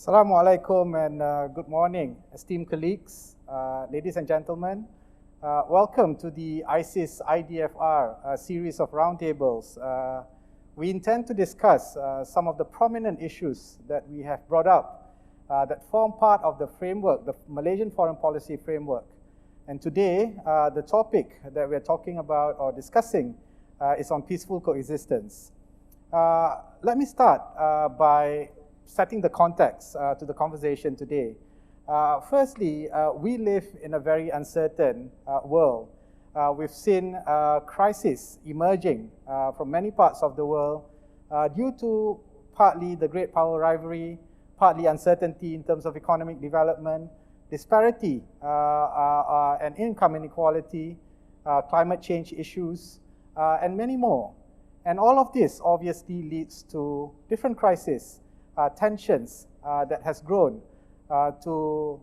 Assalamu alaikum and good morning, esteemed colleagues, ladies and gentlemen. Welcome to the ISIS IDFR series of roundtables. We intend to discuss some of the prominent issues that we have brought up that form part of the framework, the Malaysian foreign policy framework. And today, the topic that we're talking about or discussing is on peaceful coexistence. Let me start by setting the context to the conversation today. Firstly, we live in a very uncertain world. We've seen crises emerging from many parts of the world due to partly the great power rivalry, partly uncertainty in terms of economic development, disparity and income inequality, climate change issues, and many more. And all of this obviously leads to different crises, tensions that has grown to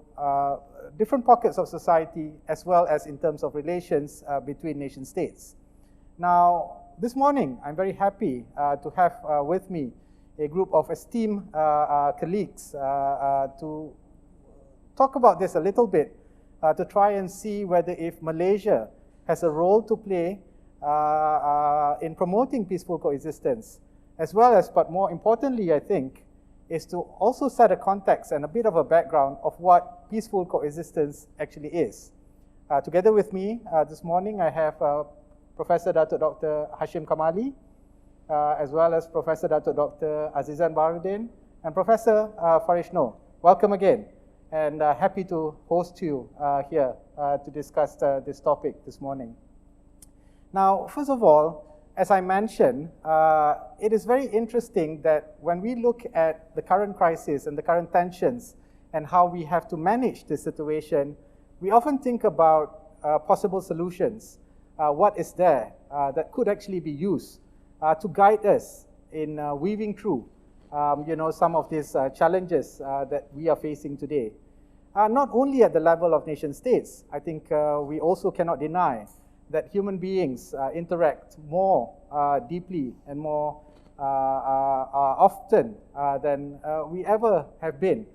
different pockets of society, as well as in terms of relations between nation states. Now, this morning, I'm very happy to have with me a group of esteemed colleagues to talk about this a little bit, to try and see whether if Malaysia has a role to play in promoting peaceful coexistence, as well as, but more importantly, I think, is to also set a context and a bit of a background of what peaceful coexistence actually is. Together with me this morning, I have Professor Dato Dr. Hashim Kamali, as well as Professor Dato Dr. Azizan Baharuddin, and Professor Farish Noor. Welcome again, and happy to host you here to discuss this topic this morning. Now, first of all, as I mentioned, it is very interesting that when we look at the current crisis and the current tensions and how we have to manage this situation, we often think about possible solutions. What is there that could actually be used to guide us in weaving through some of these challenges that we are facing today. Not only at the level of nation states, I think we also cannot deny that human beings interact more deeply and more often than we ever have been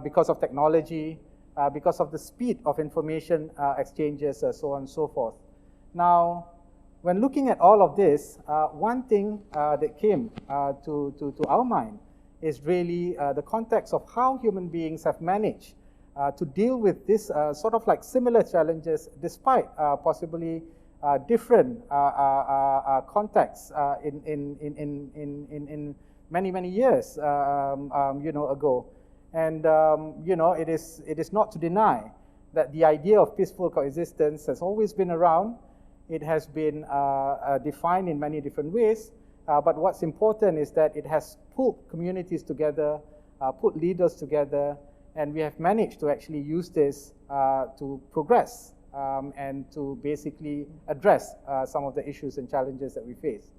because of technology, because of the speed of information exchanges, so on and so forth. Now, when looking at all of this, one thing that came to our mind is really the context of how human beings have managed to deal with this sort of like similar challenges despite possibly different contexts in many years ago. And it is not to deny that the idea of peaceful coexistence has always been around. It has been defined in many different ways, but what's important is that it has pulled communities together, put leaders together, and we have managed to actually use this to progress and to basically address some of the issues and challenges that we face.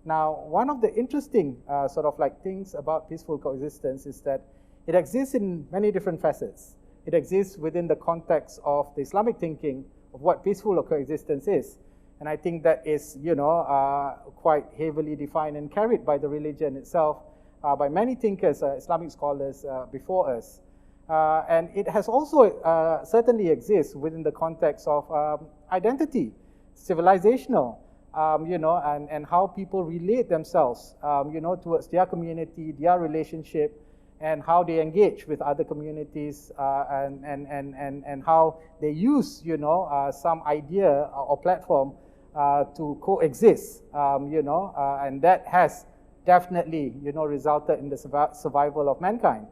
Now, one of the interesting sort of like things about peaceful coexistence is that it exists in many different facets. It exists within the context of the Islamic thinking of what peaceful coexistence is. And I think that is, quite heavily defined and carried by the religion itself, by many thinkers, Islamic scholars before us. And it has also certainly exists within the context of identity, civilisational, and how people relate themselves, towards their community, their relationship, and how they engage with other communities, and how they use, some idea or platform to coexist, and that has definitely, resulted in the survival of mankind.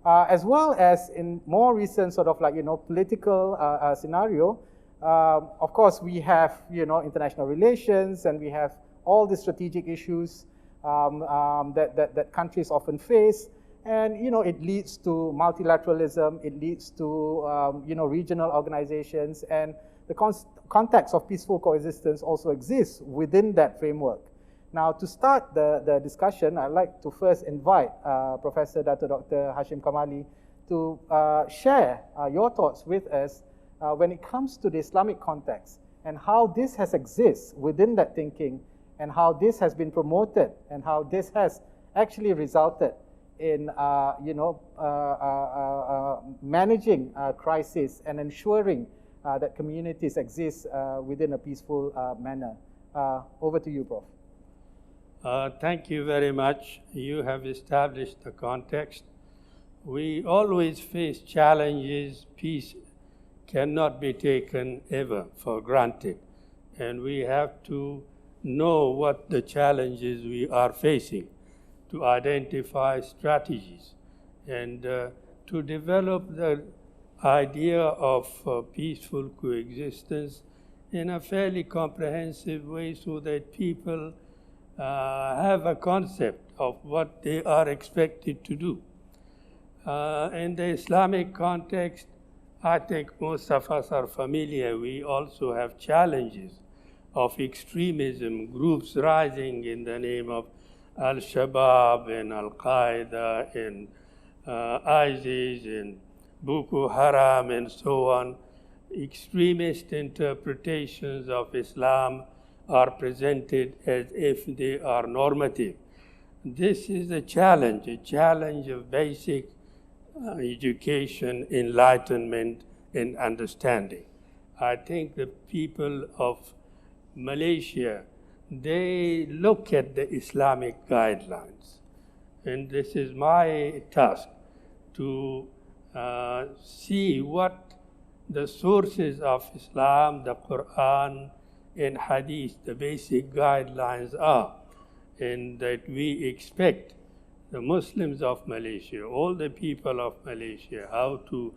As well as in more recent sort of like, political scenario, of course, we have, international relations, and we have all the strategic issues that countries often face. And, it leads to multilateralism, it leads to, regional organizations, and the context of peaceful coexistence also exists within that framework. Now, to start the discussion, I'd like to first invite Professor Dato Dr. Hashim Kamali to share your thoughts with us when it comes to the Islamic context and how this has exists within that thinking and how this has been promoted and how this has actually resulted in managing crisis and ensuring that communities exist within a peaceful manner. Over to you, Prof. Thank you very much. You have established the context. We always face challenges. Peace cannot be taken ever for granted. And we have to know what the challenges we are facing to identify strategies and to develop the idea of peaceful coexistence in a fairly comprehensive way so that people have a concept of what they are expected to do. In the Islamic context, I think most of us are familiar. We also have challenges of extremism, groups rising in the name of Al-Shabaab and Al-Qaeda and ISIS and Boko Haram and so on. Extremist interpretations of Islam are presented as if they are normative. This is a challenge of basic education, enlightenment, and understanding. I think the people of Malaysia, they look at the Islamic guidelines. And this is my task to see what the sources of Islam, the Quran, and Hadith, the basic guidelines are, and that we expect the Muslims of Malaysia, all the people of Malaysia, how to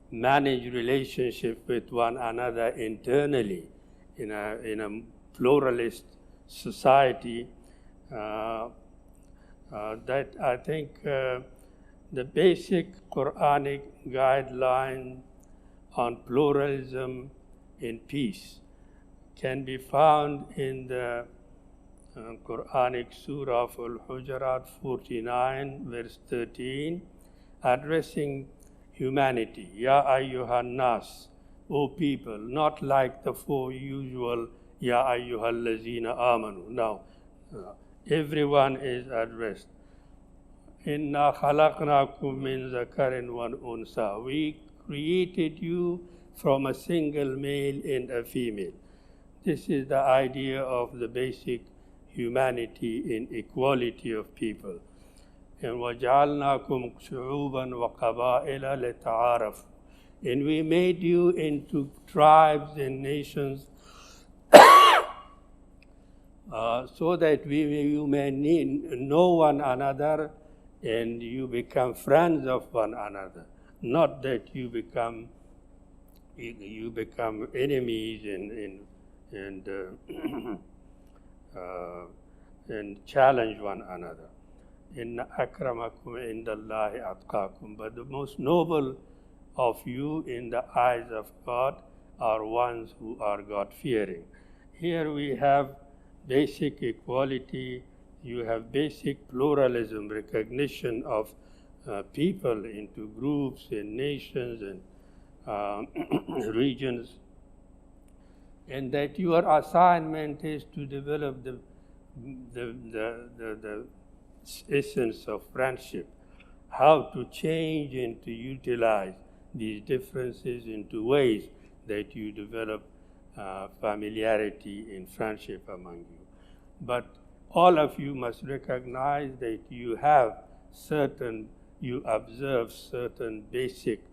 manage relationship with one another internally in a pluralist society. That I think the basic Quranic guideline on pluralism in peace can be found in the Quranic Surah of Al-Hujurat 49, verse 13, addressing humanity. Ya ayyuhan nas, O people, not like the four usual Ya ayyuhal lazina amanu. Now, everyone is addressed. Inna khalaqnakum min zakarin wa unsa. We created you from a single male and a female. This is the idea of the basic humanity and equality of people. And وَجَعَلْنَاكُمْ شُعُوبًا وَقَبَائِلَ لِتَعَارَفُوا. And we made you into tribes and nations so that you may know one another and you become friends of one another. Not that you become enemies and challenge one another. Inna akramakum indallahi atqakum. But the most noble of you in the eyes of God are ones who are God-fearing. Here we have basic equality, you have basic pluralism, recognition of people into groups and nations and regions, and that your assignment is to develop the essence of friendship, how to change and to utilize these differences into ways that you develop familiarity and friendship among you. But all of you must recognize that you observe certain basic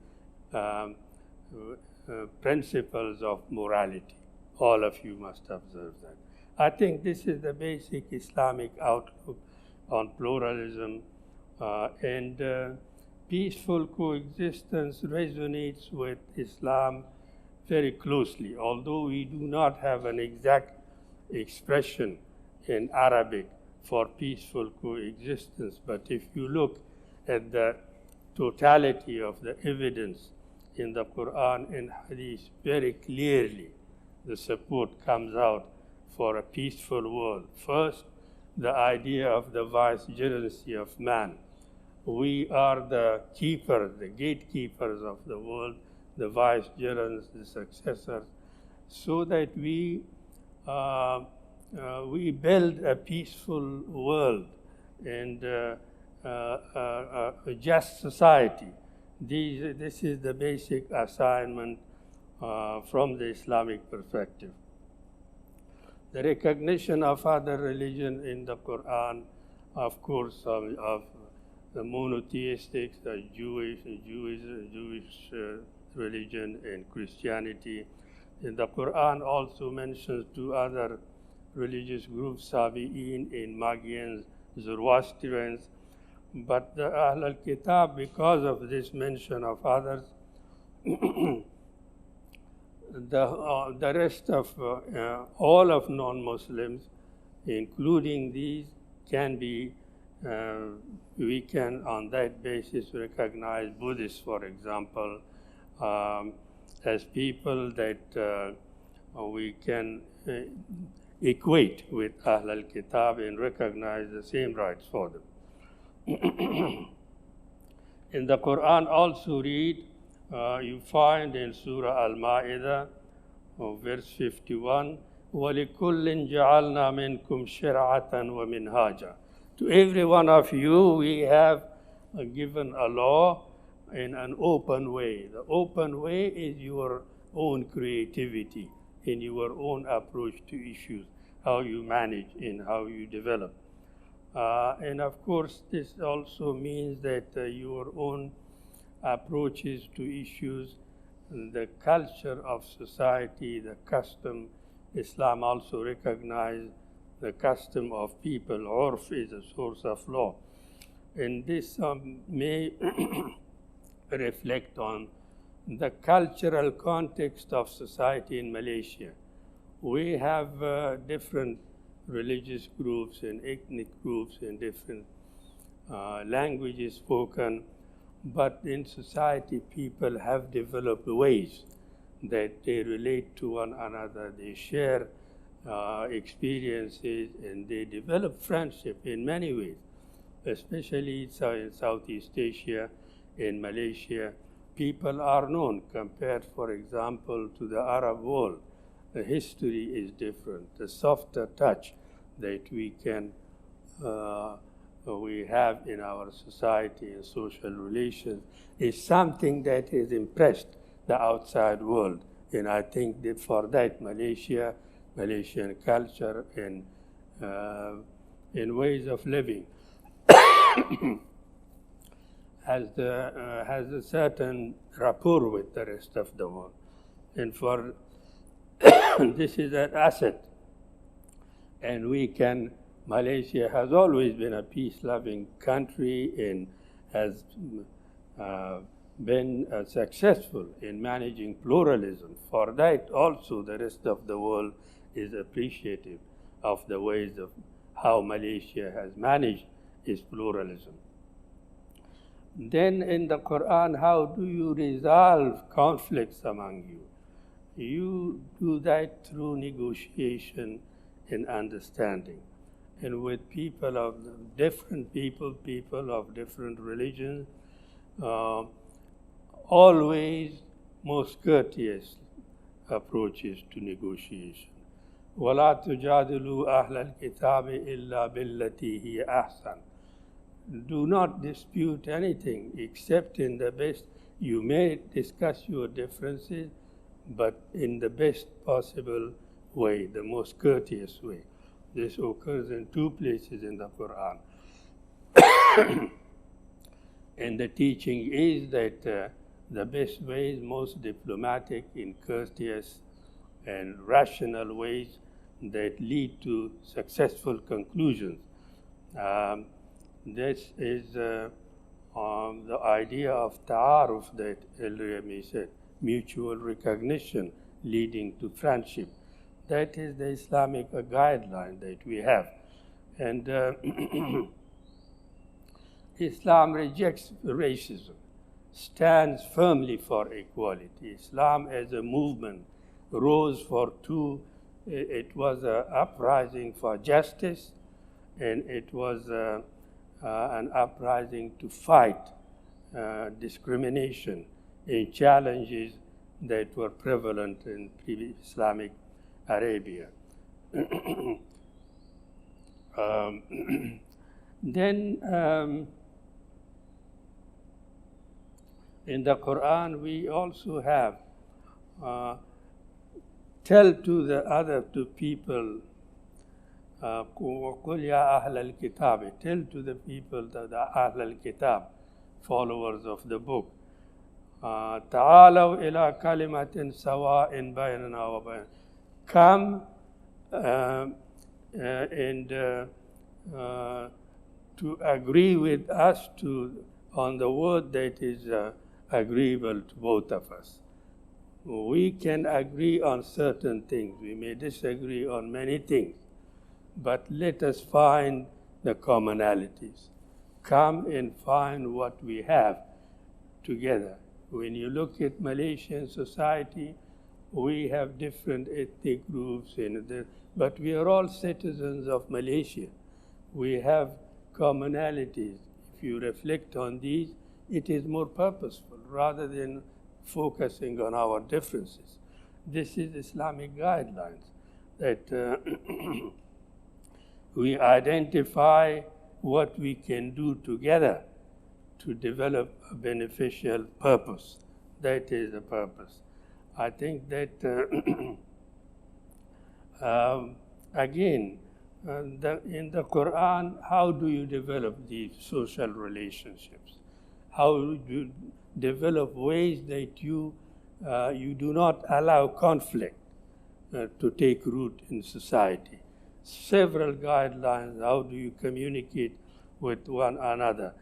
principles of morality. All of you must observe that. I think this is the basic Islamic outlook on pluralism, and peaceful coexistence resonates with Islam very closely, although we do not have an exact expression in Arabic for peaceful coexistence. But if you look at the totality of the evidence in the Quran and Hadith, very clearly the support comes out for a peaceful world. First, the idea of the vicegerency of man. We are the keepers, the gatekeepers of the world, the vicegerents, the successors, so that we build a peaceful world and a just society. This is the basic assignment from the Islamic perspective. The recognition of other religion in the Quran, of course, of the monotheistic, the Jewish religion and Christianity. And the Quran also mentions two other religious groups, Sabi'in and Magians, Zoroastrians. But the Ahl al-Kitab, because of this mention of others, the rest of all of non-Muslims, including these, can be, we can on that basis recognize Buddhists, for example, as people that we can equate with Ahl al-Kitab and recognize the same rights for them. In the Quran also read, you find in Surah Al-Ma'idah, verse 51, وَلِكُلٍّ جَعَلْنَا مِنْكُمْ شِرْعَةً وَمِنْهَاجًا. To every one of you, we have given a law in an open way. The open way is your own creativity and your own approach to issues, how you manage and how you develop. And of course, this also means that your own approaches to issues, the culture of society, the custom. Islam also recognizes the custom of people. Urf is a source of law. And this may reflect on the cultural context of society in Malaysia. We have different religious groups and ethnic groups and different languages spoken, but in society people have developed ways that they relate to one another, they share experiences, and they develop friendship in many ways, especially in Southeast Asia, in Malaysia. People are known compared, for example, to the Arab world. The history is different. The softer touch that we have in our society and social relations is something that has impressed the outside world. And I think that for that, Malaysian culture and ways of living has a certain rapport with the rest of the world. And for this is an asset. And Malaysia has always been a peace-loving country and has been successful in managing pluralism. For that also the rest of the world is appreciative of the ways of how Malaysia has managed its pluralism. Then in the Quran, how do you resolve conflicts among you? You do that through negotiation and understanding. And with people of different people of different religions, always most courteous approaches to negotiation. وَلَا تُجَادِلُوا أَهْلَ الْكِتَابِ إِلَّا بِالَّتِي هِيَ أَحْسَنُ. Do not dispute anything except in the best. You may discuss your differences, but in the best possible way, the most courteous way. This occurs in two places in the Quran. And the teaching is that the best ways, most diplomatic and courteous and rational ways that lead to successful conclusions. This is the idea of ta'aruf that El-Rami said, mutual recognition leading to friendship. That is the Islamic guideline that we have. And Islam rejects racism, stands firmly for equality. Islam as a movement rose for two. It was an uprising for justice, and it was an uprising to fight discrimination and challenges that were prevalent in pre-Islamic Arabia. Then in the Quran, we also have tell to the other two people, وَقُلْ يَا أَهْلَ الْكِتَابِ, tell to the people, the أهل الكتاب, followers of the book, تعالوا إلى كلمة سواء بيننا وبين, come and to agree with us on the word that is agreeable to both of us. We can agree on certain things. We may disagree on many things, but let us find the commonalities. Come and find what we have together. When you look at Malaysian society, we have different ethnic groups, but we are all citizens of Malaysia. We have commonalities. If you reflect on these, it is more purposeful rather than focusing on our differences. This is Islamic guidelines that we identify what we can do together to develop a beneficial purpose. That is the purpose. I think that, again, in the Quran, how do you develop these social relationships? How do you develop ways that you do not allow conflict to take root in society? Several guidelines, how do you communicate with one another?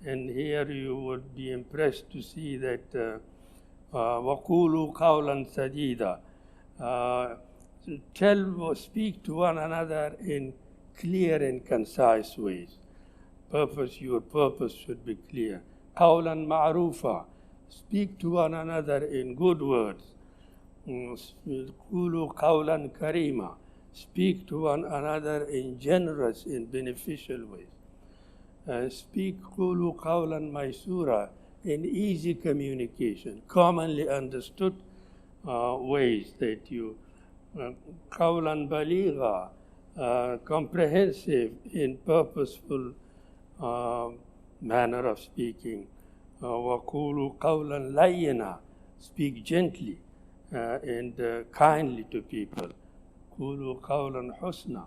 And here you would be impressed to see that وَقُولُوا قَوْلًا سَدِيدًا, speak to one another in clear and concise ways. Your purpose should be clear. قَوْلًا مَعْرُوفًا, speak to one another in good words. قُولُوا قَوْلًا كَرِيمًا, speak to one another in generous and beneficial ways. Speak قُولُوا قَوْلًا مَيْسُورًا, in easy communication, commonly understood ways that you قَوْلًا بَلِيغًا, comprehensive in purposeful manner of speaking. وَقُولُوا قَوْلًا لَيِّنًا, speak gently and kindly to people. قُولُوا قَوْلًا حُسْنًا,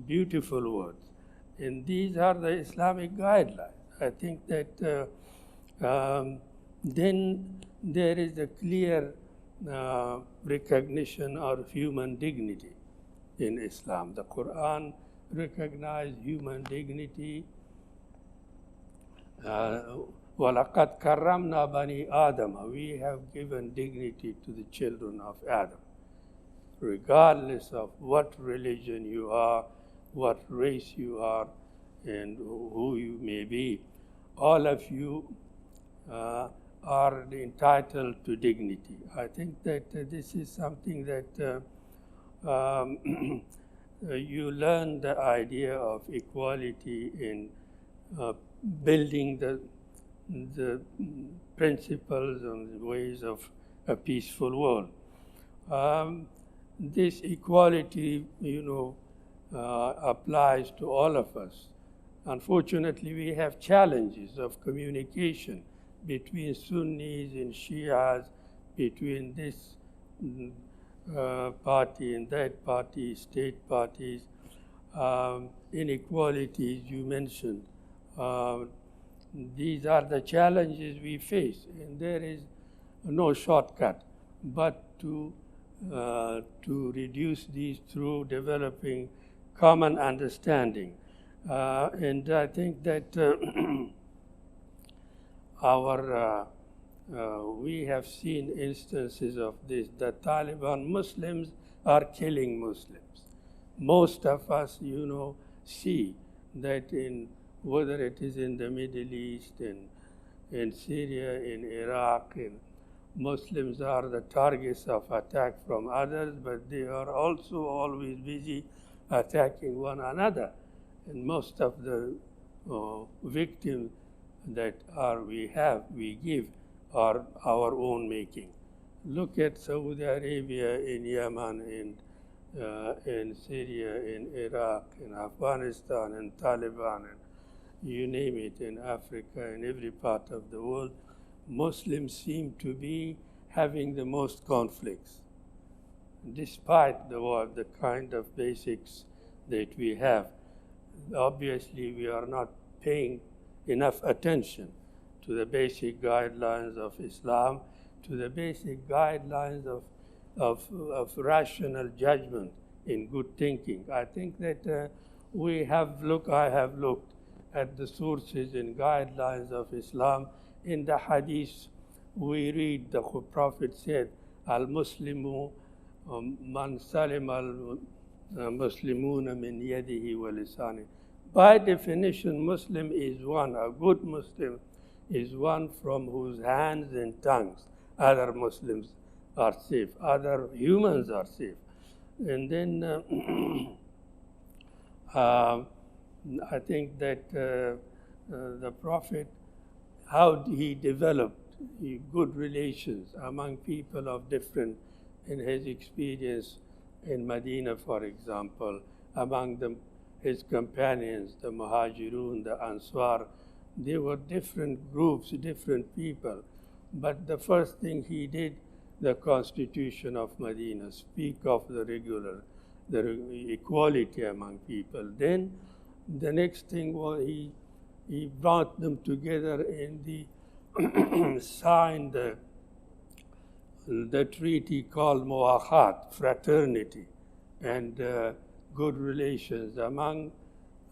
beautiful words. And these are the Islamic guidelines. I think that then there is a clear recognition of human dignity in Islam. The Quran recognizes human dignity. وَلَقَدْ كَرَّمْنَا بَنِي آدَمَ, we have given dignity to the children of Adam. Regardless of what religion you are, what race you are, and who you may be, all of you are entitled to dignity. I think that this is something that you learn the idea of equality in building the principles and ways of a peaceful world. This equality, applies to all of us. Unfortunately, we have challenges of communication between Sunnis and Shias, between this party and that party, state parties, inequalities you mentioned. These are the challenges we face, and there is no shortcut but to reduce these through developing common understanding. And I think that we have seen instances of this. The Taliban Muslims are killing Muslims. Most of us, see that whether it is in the Middle East, in Syria, in Iraq, Muslims are the targets of attack from others, but they are also always busy attacking one another. And most of the victims that we give are our own making. Look at Saudi Arabia, in Yemen, in Syria, in Iraq, in Afghanistan, in Taliban, you name it, in Africa, in every part of the world, Muslims seem to be having the most conflicts, despite the kind of basics that we have. Obviously, we are not paying enough attention to the basic guidelines of Islam, to the basic guidelines of rational judgment in good thinking. I think that I have looked at the sources and guidelines of Islam. In the hadith, we read the Prophet said, Al-Muslimu man salim al-Muslimuna min yadihi wa lisani. By definition, Muslim is one, a good Muslim is one from whose hands and tongues other Muslims are safe, other humans are safe. And then I think that the Prophet, how he developed good relations among people of different, in his experience in Medina, for example, among his companions, the Muhajirun, the Ansar, they were different groups, different people. But the first thing he did, the Constitution of Medina, speak of the equality among people. Then the next thing was he brought them together and he signed the treaty called Muakhat, fraternity, and good relations among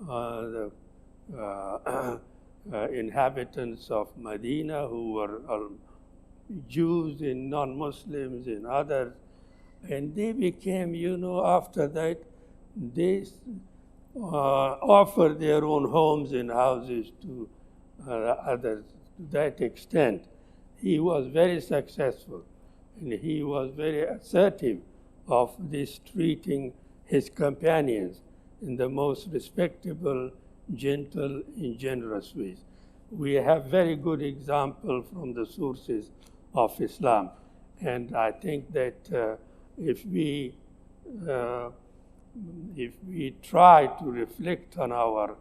the inhabitants of Medina who were Jews and non-Muslims and others. And they became, after that, they offered their own homes and houses to others. To that extent, he was very successful, and he was very assertive of this, treating his companions in the most respectable, gentle, and generous ways. We have very good example from the sources of Islam, and I think that if we try to reflect on our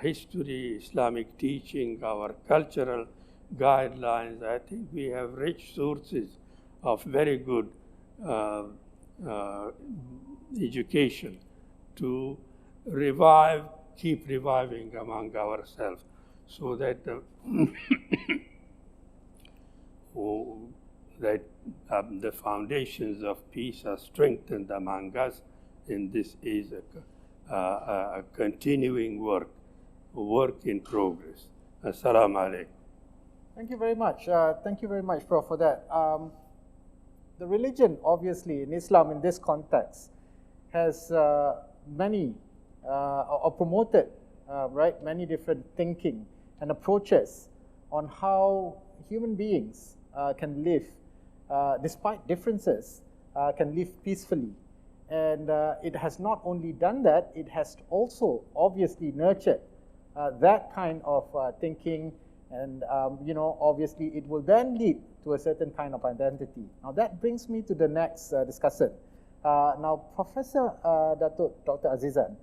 history, Islamic teaching, our cultural guidelines, I think we have rich sources of very good education to keep reviving among ourselves, so that the foundations of peace are strengthened among us. And this is a continuing work in progress. Assalamu alaikum. Thank you very much. Thank you very much, Prof, for that. The religion, obviously, in Islam, in this context, has many, or promoted, many different thinking and approaches on how human beings can live, despite differences, can live peacefully. And it has not only done that, it has also obviously nurtured that kind of thinking, and obviously it will then lead to a certain kind of identity. Now that brings me to the next discussion. Now, Professor Dato, Dr. Azizan,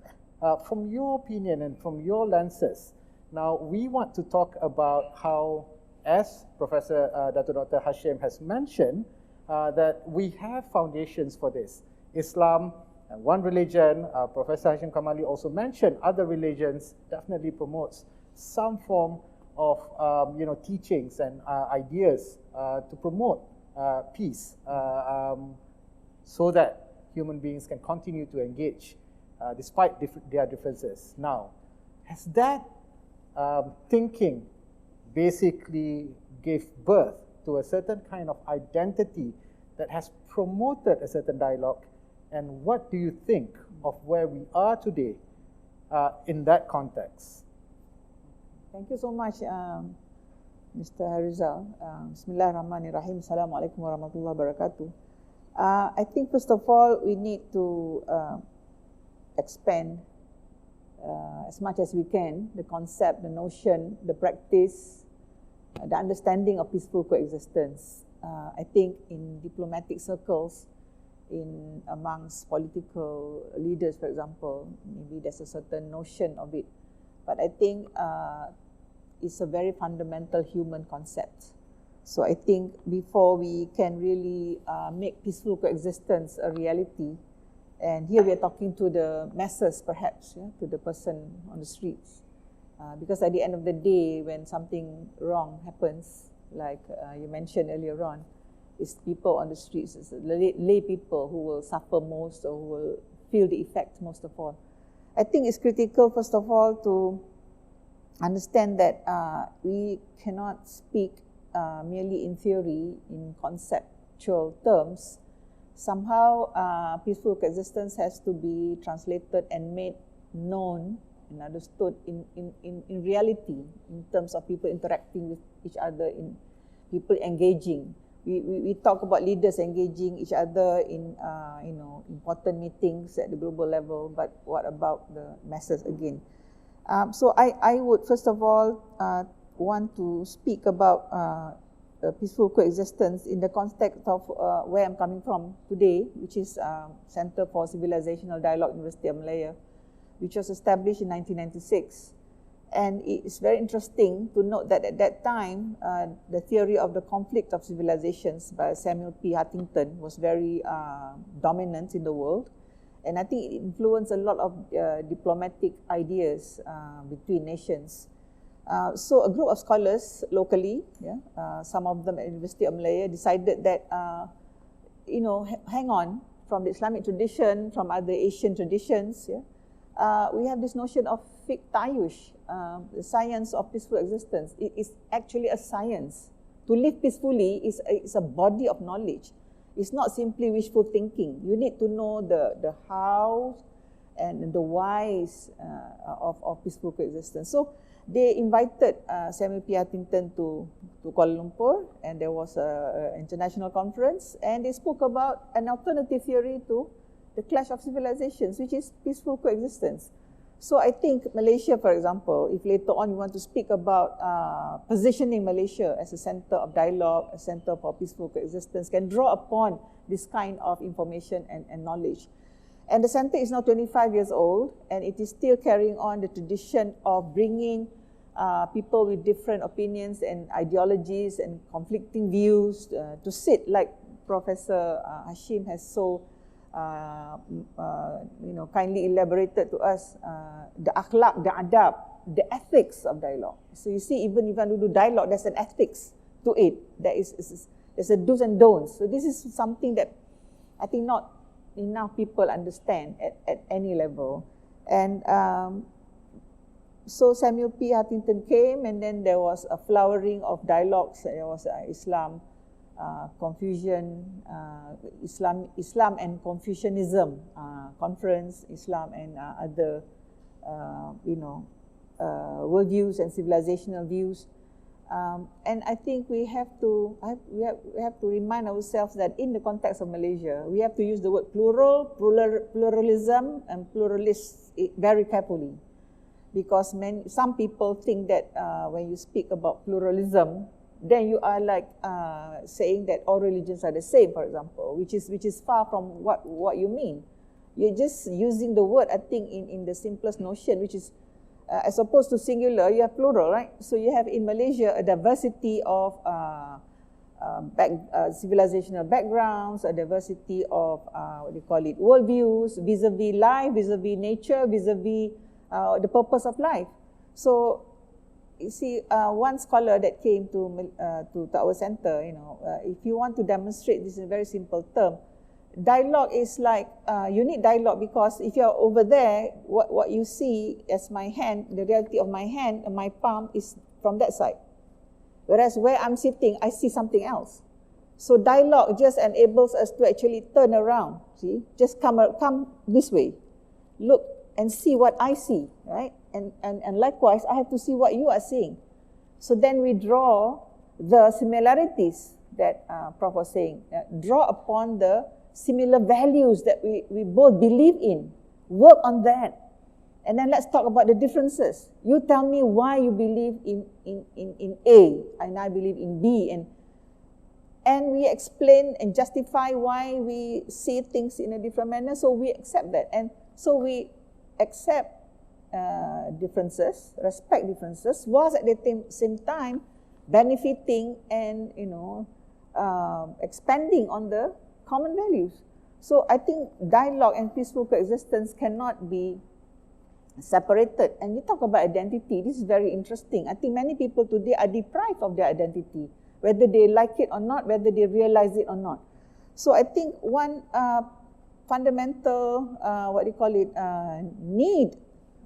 from your opinion and from your lenses, now we want to talk about how, as Professor Dr. Hashim has mentioned, that we have foundations for this. Islam, one religion, Professor Hashim Kamali also mentioned other religions definitely promotes some form of teachings and ideas to promote peace, so that human beings can continue to engage despite their differences. Now, has that thinking basically gave birth to a certain kind of identity that has promoted a certain dialogue? And what do you think of where we are today in that context? Thank you so much, Mr. Herizal. Bismillahirrahmanirrahim. Assalamualaikum warahmatullahi wabarakatuh. I think first of all, we need to expand as much as we can the concept, the notion, the practice, the understanding of peaceful coexistence. I think in diplomatic circles, in amongst political leaders, for example. Maybe there's a certain notion of it. But I think it's a very fundamental human concept. So I think before we can really make peaceful coexistence a reality, and here we are talking to the masses perhaps, to the person on the streets. Because at the end of the day, when something wrong happens, like you mentioned earlier on, it's people on the streets, it's lay people who will suffer most or who will feel the effect most of all. I think it's critical, first of all, to understand that we cannot speak merely in theory, in conceptual terms. Somehow, peaceful coexistence has to be translated and made known and understood in reality, in terms of people interacting with each other, in people engaging. We talk about leaders engaging each other in important meetings at the global level, but what about the masses again? So I would first of all want to speak about peaceful coexistence in the context of where I'm coming from today, which is Center for Civilisational Dialogue, University of Malaya, which was established in 1996. And it's very interesting to note that at that time, the theory of the conflict of civilizations by Samuel P. Huntington was very dominant in the world. And I think it influenced a lot of diplomatic ideas between nations. So a group of scholars locally, some of them at the University of Malaya, decided that, hang on, from the Islamic tradition, from other Asian traditions, we have this notion of fiqh tayush, the science of peaceful existence. It is actually a science. To live peacefully is a body of knowledge. It's not simply wishful thinking. You need to know the how and the whys of peaceful coexistence. So they invited Samuel P. Huntington to Kuala Lumpur, and there was an international conference, and they spoke about an alternative theory to the clash of civilizations, which is peaceful coexistence. So I think Malaysia, for example, if later on you want to speak about positioning Malaysia as a center of dialogue, a center for peaceful coexistence, can draw upon this kind of information and knowledge. And the center is now 25 years old, and it is still carrying on the tradition of bringing people with different opinions and ideologies and conflicting views to sit, like Professor Hashim has so kindly elaborated to us, the akhlaq, the adab, the ethics of dialogue. So you see, even if you do dialogue, there's an ethics to it. There's a do's and don'ts. So this is something that I think not enough people understand at any level. And so Samuel P. Huntington came, and then there was a flowering of dialogues. There was Islam, Confucian, Islam and Confucianism conference, Islam and other, worldviews and civilizational views. And I think we have to remind ourselves that in the context of Malaysia, we have to use the word pluralism and pluralists very carefully, because some people think that when you speak about pluralism, then you are like saying that all religions are the same, for example, which is far from what you mean. You're just using the word, I think, in the simplest notion, which is as opposed to singular, you have plural, right? So you have in Malaysia a diversity of civilizational backgrounds, a diversity of worldviews, vis-a-vis life, vis-a-vis nature, vis-a-vis the purpose of life. So you see, one scholar that came to our center, if you want to demonstrate this in a very simple term, dialogue is like, you need dialogue because if you're over there, what you see as my hand, the reality of my hand and my palm is from that side. Whereas where I'm sitting, I see something else. So dialogue just enables us to actually turn around, see? Just come this way. Look and see what I see, right? And likewise, I have to see what you are seeing. So then we draw the similarities that Prof was saying, draw upon the similar values that we both believe in, work on that. And then let's talk about the differences. You tell me why you believe in A, and I believe in B. And and we explain and justify why we see things in a different manner, so we accept that. And so we accept differences, respect differences, whilst at the same time benefiting and, expanding on the common values. So I think dialogue and peaceful coexistence cannot be separated. And you talk about identity, this is very interesting. I think many people today are deprived of their identity, whether they like it or not, whether they realize it or not. So I think one fundamental, need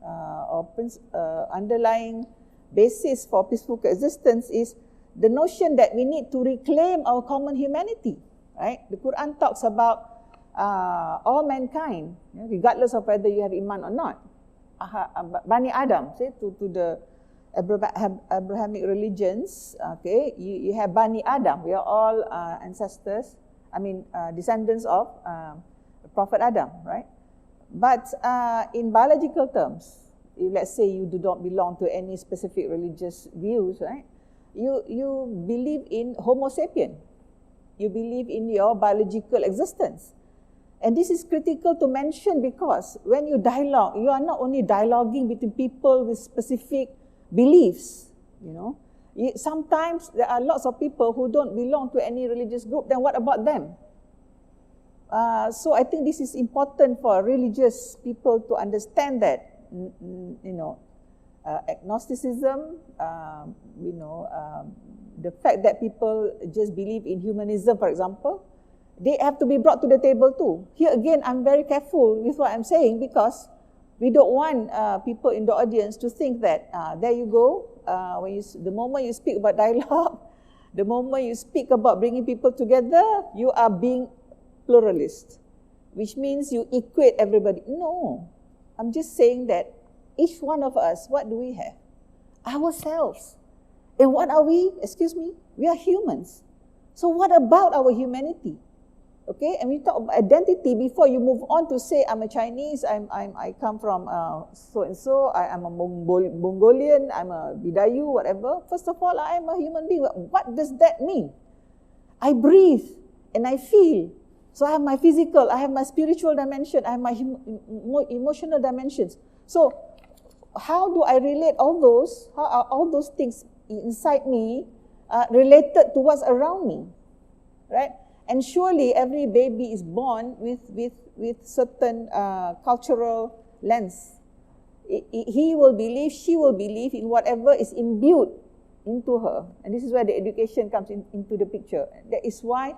or underlying basis for peaceful coexistence is the notion that we need to reclaim our common humanity, right? The Quran talks about all mankind, regardless of whether you have iman or not. Bani Adam, say to the Abrahamic religions, okay, you have Bani Adam. We are all ancestors, descendants of Prophet Adam, right? But in biological terms, let's say you do not belong to any specific religious views, right? You believe in Homo sapien. You believe in your biological existence. And this is critical to mention because when you dialogue, you are not only dialoguing between people with specific beliefs, Sometimes there are lots of people who don't belong to any religious group, then what about them? So I think this is important for religious people to understand that, agnosticism, the fact that people just believe in humanism, for example, they have to be brought to the table too. Here again, I'm very careful with what I'm saying because we don't want people in the audience to think that, there you go, the moment you speak about dialogue, the moment you speak about bringing people together, you are being pluralist, which means you equate everybody. No, I'm just saying that each one of us, what do we have? Ourselves. And what are we? Excuse me? We are humans. So what about our humanity? Okay, and we talk about identity before you move on to say, I'm a Chinese, I come from so-and-so, I'm a Mongolian, I'm a Bidayu, whatever. First of all, I am a human being. What does that mean? I breathe and I feel. So I have my physical, I have my spiritual dimension, I have my emotional dimensions. So how do I relate all those? How are all those things inside me related to what's around me, right? And surely every baby is born with certain cultural lens. He will believe, she will believe in whatever is imbued into her. And this is where the education comes into the picture. That is why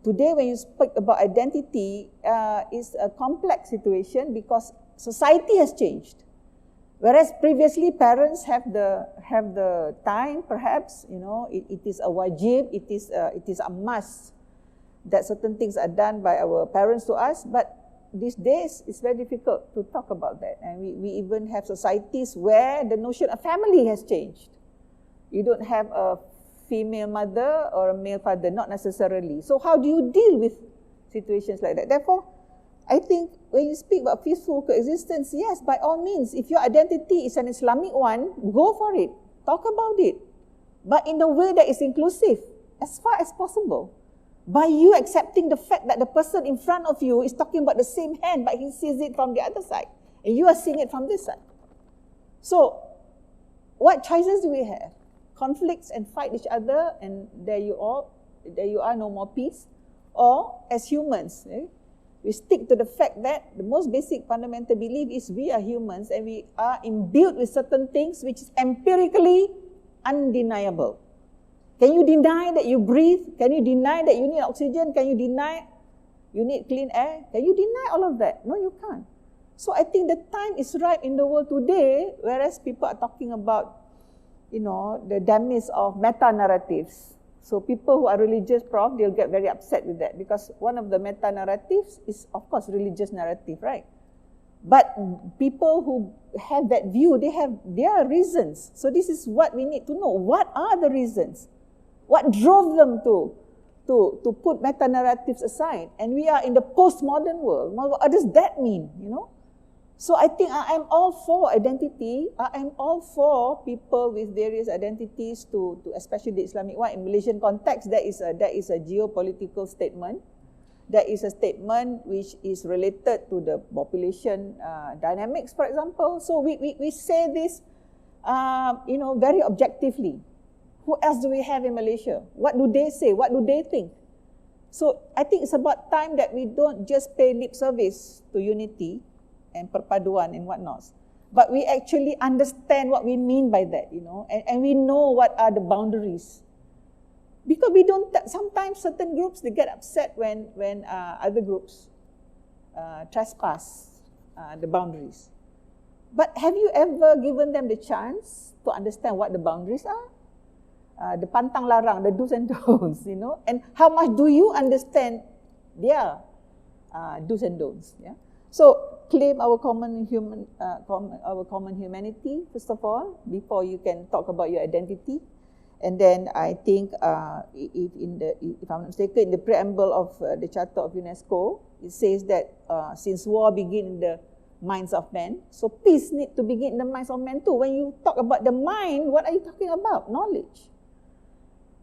today when you speak about identity, is a complex situation because society has changed. Whereas previously parents have the time, perhaps, it is a wajib, it is a must that certain things are done by our parents to us. But these days it's very difficult to talk about that, and we even have societies where the notion of family has changed. You don't have a female mother or a male father, not necessarily. So how do you deal with situations like that? Therefore, I think when you speak about peaceful coexistence, yes, by all means, if your identity is an Islamic one, go for it. Talk about it. But in a way that is inclusive, as far as possible. By you accepting the fact that the person in front of you is talking about the same hand, but he sees it from the other side. And you are seeing it from this side. So, what choices do we have? Conflicts and fight each other, and there you are, no more peace. Or, as humans, we stick to the fact that the most basic fundamental belief is we are humans and we are imbued with certain things which is empirically undeniable. Can you deny that you breathe? Can you deny that you need oxygen? Can you deny you need clean air? Can you deny all of that? No, you can't. So I think the time is right in the world today, whereas people are talking about, the damage of meta-narratives. So people who are religious, Prof, they'll get very upset with that because one of the meta-narratives is, of course, religious narrative, right? But people who have that view, they have their reasons. So this is what we need to know. What are the reasons? What drove them to put meta-narratives aside? And we are in the postmodern world. What does that mean, So I think I am all for identity. I am all for people with various identities to especially the Islamic one. In Malaysian context, that is a geopolitical statement. That is a statement which is related to the population dynamics, for example. So we say this, very objectively. Who else do we have in Malaysia? What do they say? What do they think? So I think it's about time that we don't just pay lip service to unity and perpaduan and whatnot, but we actually understand what we mean by that, and we know what are the boundaries. Because we don't, sometimes certain groups, they get upset when other groups trespass the boundaries. But have you ever given them the chance to understand what the boundaries are? The pantang larang, the do's and don'ts, and how much do you understand their do's and don'ts? Yeah. So claim our common humanity first of all before you can talk about your identity. And then I think, if I'm not mistaken, in the preamble of the Charter of UNESCO, it says that since war begin in the minds of men, so peace need to begin in the minds of men too. When you talk about the mind, what are you talking about? Knowledge.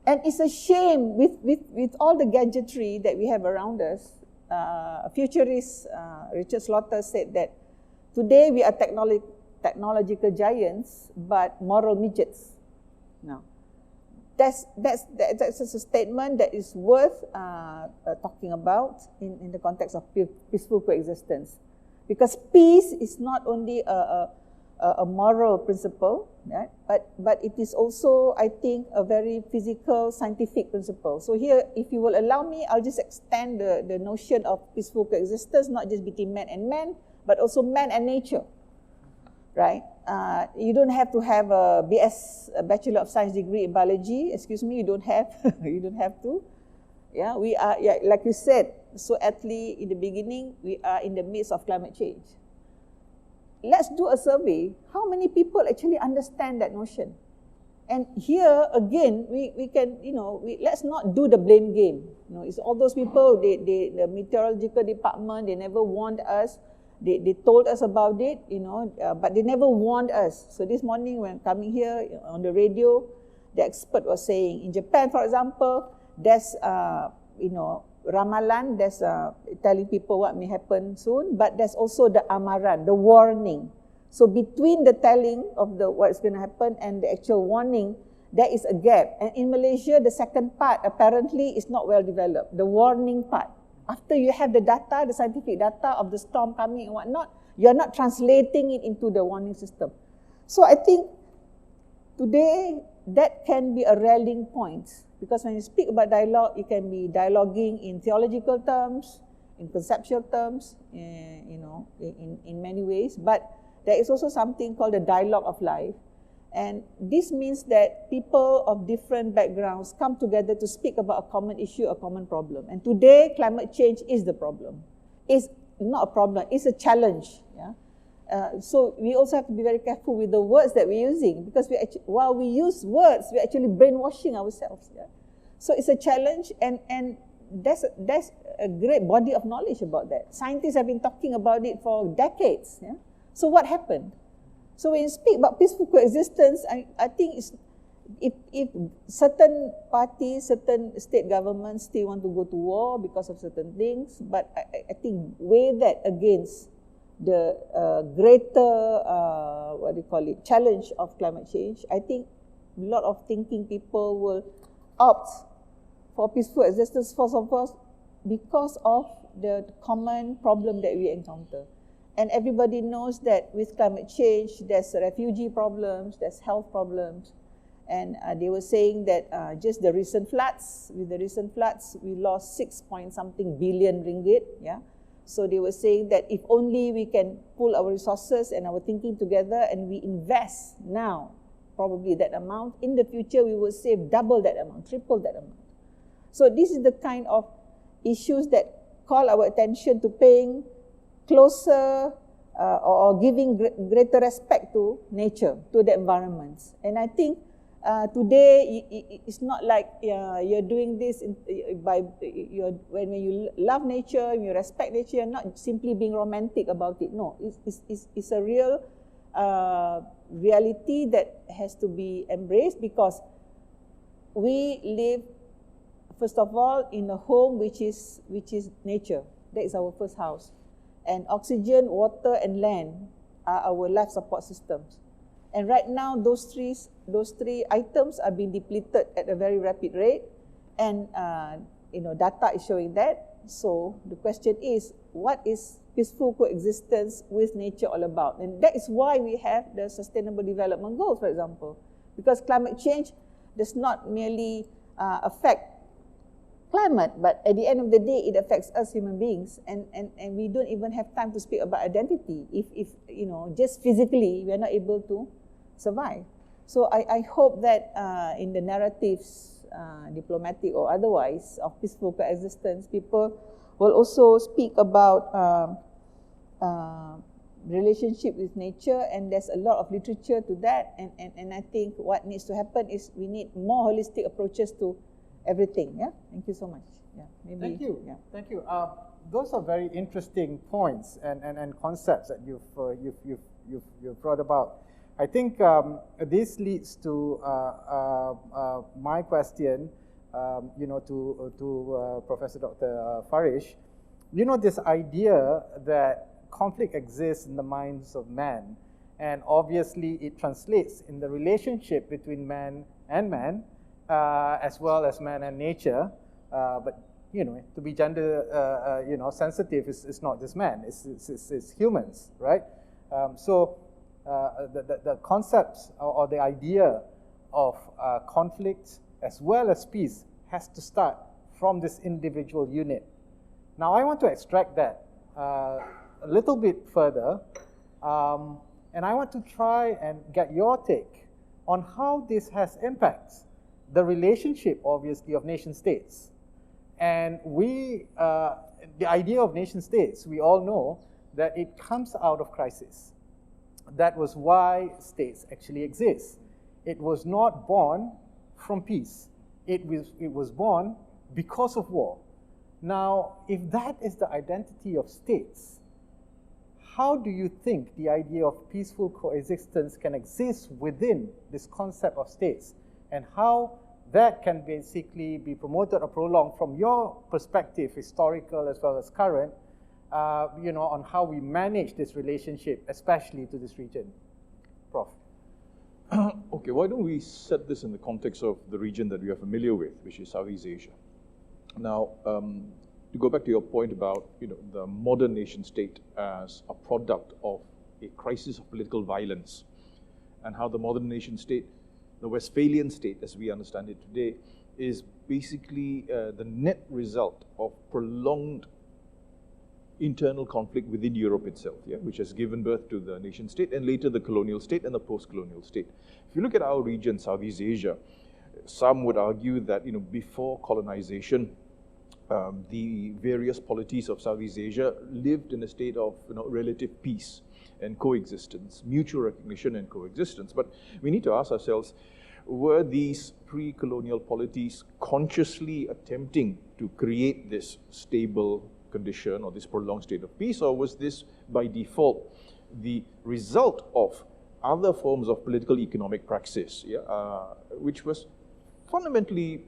And it's a shame with all the gadgetry that we have around us. A futurist, Richard Slaughter, said that today we are technological giants, but moral midgets. Now, that's a statement that is worth talking about in the context of peaceful coexistence, because peace is not only a moral principle, right? But it is also, I think, a very physical, scientific principle. So here, if you will allow me, I'll just extend the notion of peaceful coexistence, not just between man and man, but also man and nature, right? You don't have to have a Bachelor of Science degree in biology. Excuse me, you don't have, you don't have to. Yeah, we are, like you said so aptly in the beginning, we are in the midst of climate change. Let's do a survey. How many people actually understand that notion? And here again, we can, let's not do the blame game. It's all those people, the meteorological department, they never warned us. They told us about it, but they never warned us. So this morning when coming here on the radio, the expert was saying, in Japan, for example, there's, Ramalan, there's telling people what may happen soon, but there's also the amaran, the warning. So between the telling of what's going to happen and the actual warning, there is a gap. And in Malaysia, the second part apparently is not well developed, the warning part. After you have the data, the scientific data of the storm coming and whatnot, you're not translating it into the warning system. So I think today that can be a rallying point. Because when you speak about dialogue, it can be dialoguing in theological terms, in conceptual terms, in many ways. But there is also something called the dialogue of life. And this means that people of different backgrounds come together to speak about a common issue, a common problem. And today, climate change is the problem. It's not a problem, it's a challenge. Yeah? So we also have to be very careful with the words that we're using, because while we use words, we're actually brainwashing ourselves. Yeah? So it's a challenge, and there's a great body of knowledge about that. Scientists have been talking about it for decades. Yeah? So what happened? So when you speak about peaceful coexistence, I think if certain parties, certain state governments still want to go to war because of certain things, but I think weigh that against the greater, challenge of climate change. I think a lot of thinking people will opt for peaceful existence first of all because of the common problem that we encounter. And everybody knows that with climate change, there's refugee problems, there's health problems. And they were saying that just with the recent floods, we lost 6-point-something billion ringgit. Yeah. So they were saying that if only we can pull our resources and our thinking together and we invest now, probably that amount, in the future we will save double that amount, triple that amount. So this is the kind of issues that call our attention to paying closer or giving greater respect to nature, to the environments. And I think Today, it's not like you're doing this when you love nature, you respect nature, you're not simply being romantic about it. No, it's a real reality that has to be embraced, because we live, first of all, in a home which is nature. That is our first house. And oxygen, water, and land are our life support systems. And right now, those three items are being depleted at a very rapid rate, and data is showing that. So the question is, what is peaceful coexistence with nature all about? And that is why we have the Sustainable Development Goals, for example, because climate change does not merely affect climate, but at the end of the day, it affects us human beings, and we don't even have time to speak about identity if just physically we are not able to survive. So I hope that in the narratives, diplomatic or otherwise, of peaceful coexistence, people will also speak about relationship with nature, and there's a lot of literature to that, and I think what needs to happen is we need more holistic approaches to everything. Yeah, thank you so much. Yeah, maybe. Thank you. Yeah. Thank you. Those are very interesting points and concepts that you've brought about. I think this leads to my question, to Professor Dr. Farish. This idea that conflict exists in the minds of man, and obviously it translates in the relationship between man and man, as well as man and nature. But to be gender sensitive is not just man; it's humans, right? So the concepts or the idea of conflict as well as peace has to start from this individual unit. Now, I want to extract that a little bit further, and I want to try and get your take on how this has impacts the relationship, obviously, of nation states. And the idea of nation states, we all know that it comes out of crisis. That was why states actually exist. It was not born from peace. It was born because of war. Now, if that is the identity of states, how do you think the idea of peaceful coexistence can exist within this concept of states, and how that can basically be promoted or prolonged from your perspective, historical as well as current, on how we manage this relationship, especially to this region? Prof. Okay, why don't we set this in the context of the region that we are familiar with, which is Southeast Asia. Now, to go back to your point about the modern nation state as a product of a crisis of political violence, and how the modern nation state, the Westphalian state as we understand it today, is basically the net result of prolonged internal conflict within Europe itself, which has given birth to the nation state and later the colonial state and the post-colonial state. If you look at our region, Southeast Asia, some would argue that before colonization, the various polities of Southeast Asia lived in a state of relative peace and coexistence, mutual recognition and coexistence. But we need to ask ourselves, were these pre-colonial polities consciously attempting to create this stable condition or this prolonged state of peace, or was this by default the result of other forms of political economic praxis, which was fundamentally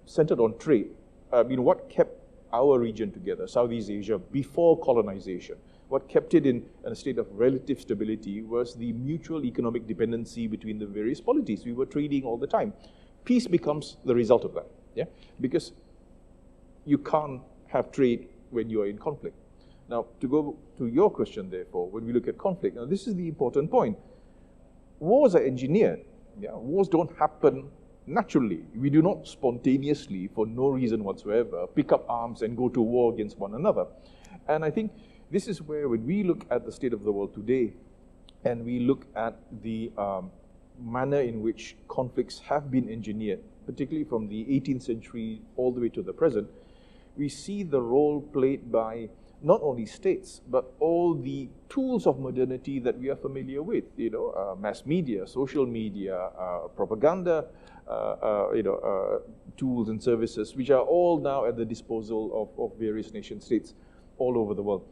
centered on trade? What kept our region together, Southeast Asia, before colonization? What kept it in a state of relative stability was the mutual economic dependency between the various polities. We were trading all the time. Peace becomes the result of that, because you can't have trade when you are in conflict. Now, to go to your question, therefore, when we look at conflict, now this is the important point. Wars are engineered. Wars don't happen naturally. We do not spontaneously, for no reason whatsoever, pick up arms and go to war against one another. And I think this is where, when we look at the state of the world today, and we look at the manner in which conflicts have been engineered, particularly from the 18th century all the way to the present, we see the role played by not only states, but all the tools of modernity that we are familiar with, mass media, social media, propaganda, tools and services, which are all now at the disposal of various nation states all over the world.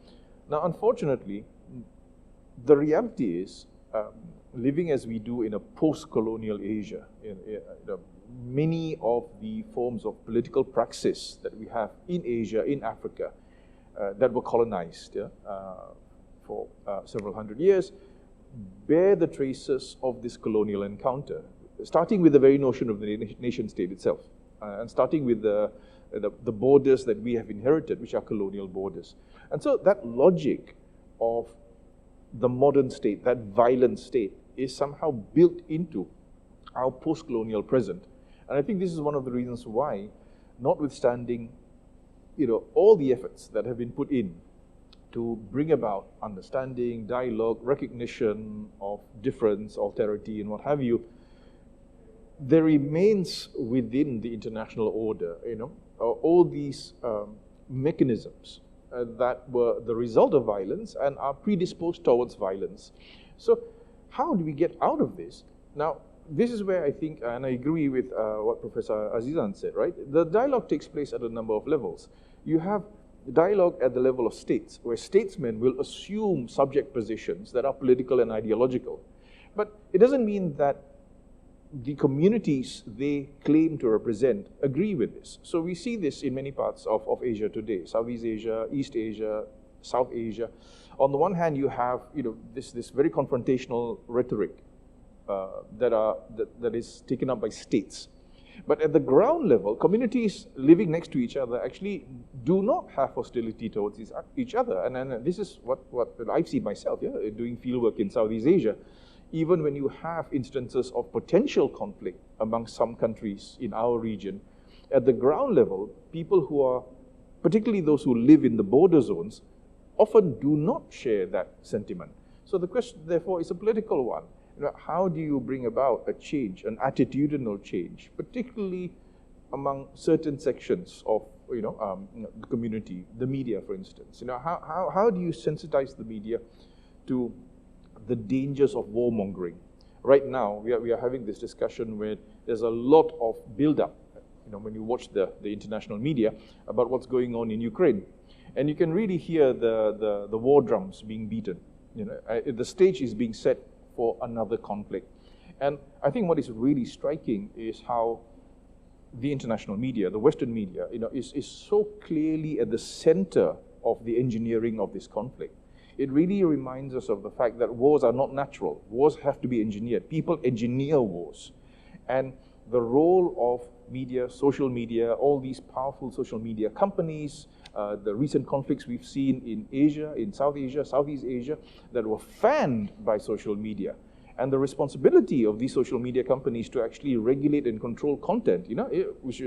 Now, unfortunately, the reality is, living as we do in a post-colonial Asia, many of the forms of political praxis that we have in Asia, in Africa, that were colonized for several hundred years, bear the traces of this colonial encounter, starting with the very notion of the nation state itself, and starting with the borders that we have inherited, which are colonial borders. And so that logic of the modern state, that violent state, is somehow built into our post-colonial present. And I think this is one of the reasons why, notwithstanding all the efforts that have been put in to bring about understanding, dialogue, recognition of difference, alterity, and what have you, there remains within the international order, all these mechanisms that were the result of violence and are predisposed towards violence. So how do we get out of this? Now, this is where I think, and I agree with what Professor Azizan said, right? The dialogue takes place at a number of levels. You have dialogue at the level of states, where statesmen will assume subject positions that are political and ideological. But it doesn't mean that the communities they claim to represent agree with this. So we see this in many parts of Asia today, Southeast Asia, East Asia, South Asia. On the one hand, you have this very confrontational rhetoric that is taken up by states. But at the ground level, communities living next to each other actually do not have hostility towards each other. And this is what I've seen myself, doing fieldwork in Southeast Asia. Even when you have instances of potential conflict among some countries in our region, at the ground level, people who are, particularly those who live in the border zones, often do not share that sentiment. So the question, therefore, is a political one. How do you bring about a change, an attitudinal change, particularly among certain sections of the community, the media, for instance? How do you sensitize the media to the dangers of warmongering? Right now, we are having this discussion where there's a lot of build-up, when you watch the international media, about what's going on in Ukraine. And you can really hear the war drums being beaten. The stage is being set for another conflict. And I think what is really striking is how the international media, the Western media, is so clearly at the center of the engineering of this conflict. It really reminds us of the fact that wars are not natural. Wars have to be engineered. People engineer wars. And the role of media, social media, all these powerful social media companies, the recent conflicts we've seen in Asia, in South Asia, Southeast Asia, that were fanned by social media. And the responsibility of these social media companies to actually regulate and control content, which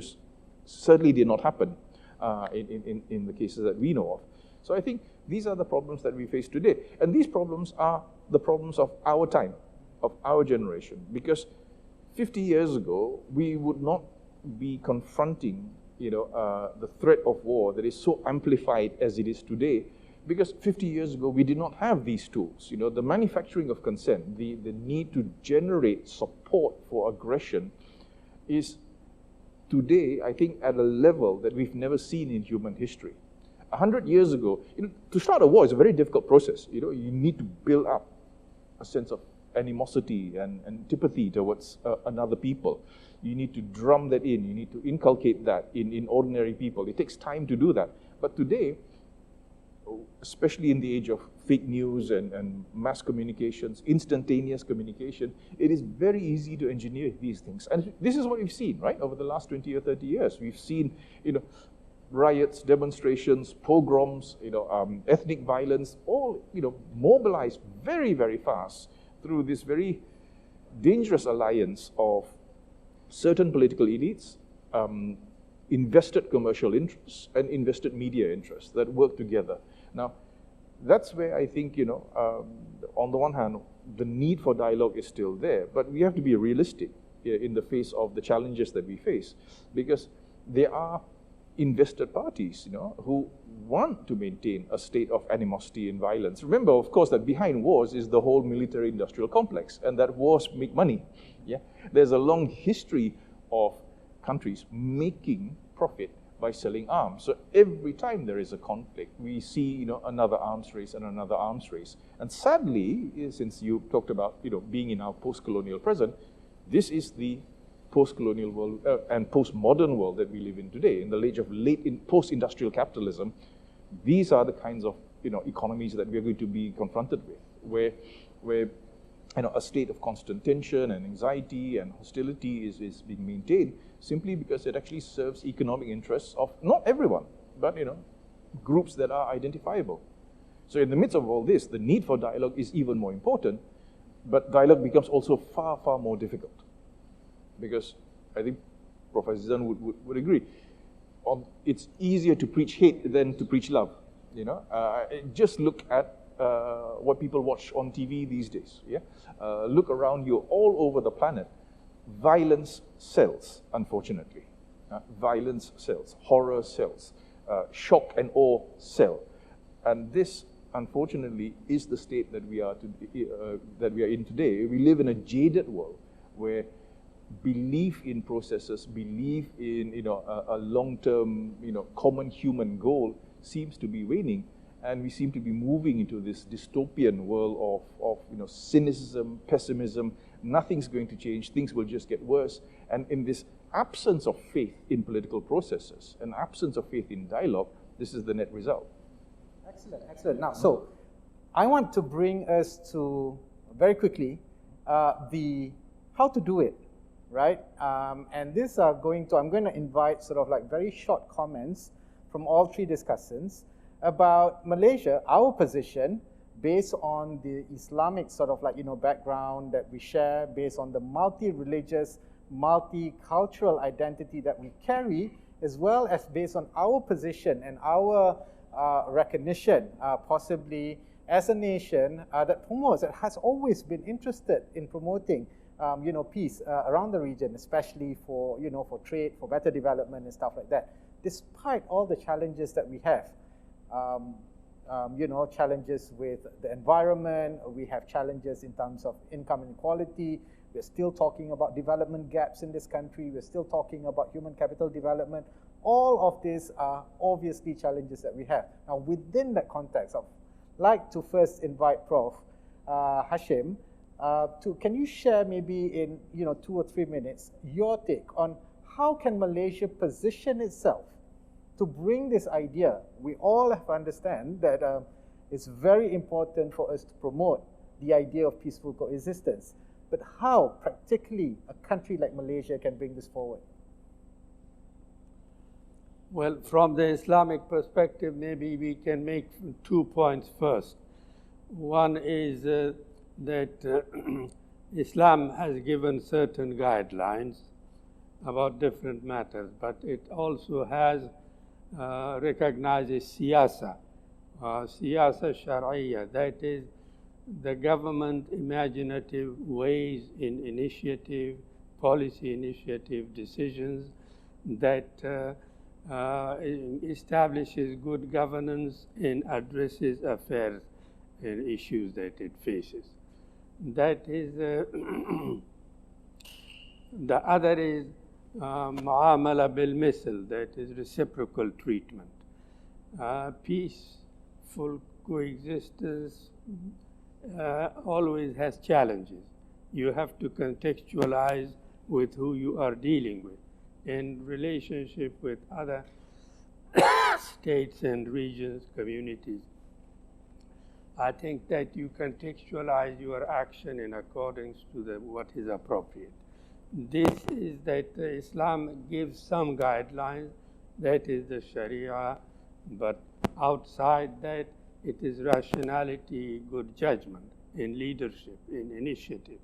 certainly did not happen in the cases that we know of. So I think these are the problems that we face today. And these problems are the problems of our time, of our generation. Because 50 years ago, we would not be confronting the threat of war that is so amplified as it is today, because 50 years ago we did not have these tools. The manufacturing of consent, the need to generate support for aggression is today, I think, at a level that we've never seen in human history. 100 years ago, to start a war is a very difficult process. You need to build up a sense of animosity and antipathy towards another people. You need to drum that in. You need to inculcate that in ordinary people. It takes time to do that. But today, especially in the age of fake news and mass communications, instantaneous communication, it is very easy to engineer these things. And this is what we've seen, right? Over the last 20 or 30 years, we've seen, riots, demonstrations, pogroms, ethnic violence, all, mobilized very, very fast through this very dangerous alliance of certain political elites, invested commercial interests, and invested media interests that work together. Now, that's where I think, on the one hand, the need for dialogue is still there, but we have to be realistic in the face of the challenges that we face, because there are invested parties, who want to maintain a state of animosity and violence. Remember, of course, that behind wars is the whole military-industrial complex, and that wars make money. Yeah, there's a long history of countries making profit by selling arms. So every time there is a conflict, we see, another arms race and another arms race. And sadly, since you talked about, being in our post-colonial present, this is the post-colonial world and post-modern world that we live in today. In the age of post-industrial capitalism, these are the kinds of economies that we are going to be confronted with, where a state of constant tension and anxiety and hostility is being maintained simply because it actually serves economic interests of not everyone, but groups that are identifiable. So in the midst of all this, the need for dialogue is even more important, but dialogue becomes also far, far more difficult. Because I think Prof. Azizan would agree. It's easier to preach hate than to preach love. Just look at what people watch on TV these days. Yeah, look around you all over the planet. Violence sells, unfortunately. Violence sells. Horror sells. Shock and awe sell. And this, unfortunately, is the state that we are in today. We live in a jaded world where belief in processes, belief in a long-term common human goal seems to be waning, and we seem to be moving into this dystopian world of cynicism, pessimism. Nothing's going to change. Things will just get worse. And in this absence of faith in political processes, an absence of faith in dialogue, this is the net result. Excellent, excellent. Now, so I want to bring us to very quickly the how to do it. Right, and these are I'm going to invite sort of like very short comments from all three discussants about Malaysia, our position based on the Islamic sort of like, background that we share, based on the multi-religious, multicultural identity that we carry, as well as based on our position and our recognition, possibly as a nation that has always been interested in promoting peace around the region, especially for, for trade, for better development and stuff like that. Despite all the challenges that we have, challenges with the environment, we have challenges in terms of income inequality, we're still talking about development gaps in this country, we're still talking about human capital development. All of these are obviously challenges that we have. Now, within that context, I'd like to first invite Prof. Hashim, can you share maybe in 2 or 3 minutes your take on how can Malaysia position itself to bring this idea? We all have to understand that it's very important for us to promote the idea of peaceful coexistence. But how practically a country like Malaysia can bring this forward? Well, from the Islamic perspective, maybe we can make 2 points first. One is that Islam has given certain guidelines about different matters, but it also has recognizes siyasa, siyasa shar'iyya, that is the government imaginative ways in initiative, policy initiative decisions that establishes good governance and addresses affairs and issues that it faces. That is, the other is mu'amala bil misl, that is reciprocal treatment. Peaceful coexistence always has challenges. You have to contextualize with who you are dealing with in relationship with other states and regions, communities. I think that you contextualize your action in accordance to what is appropriate. This is that Islam gives some guidelines, that is the Sharia, but outside that it is rationality, good judgment in leadership, in initiative.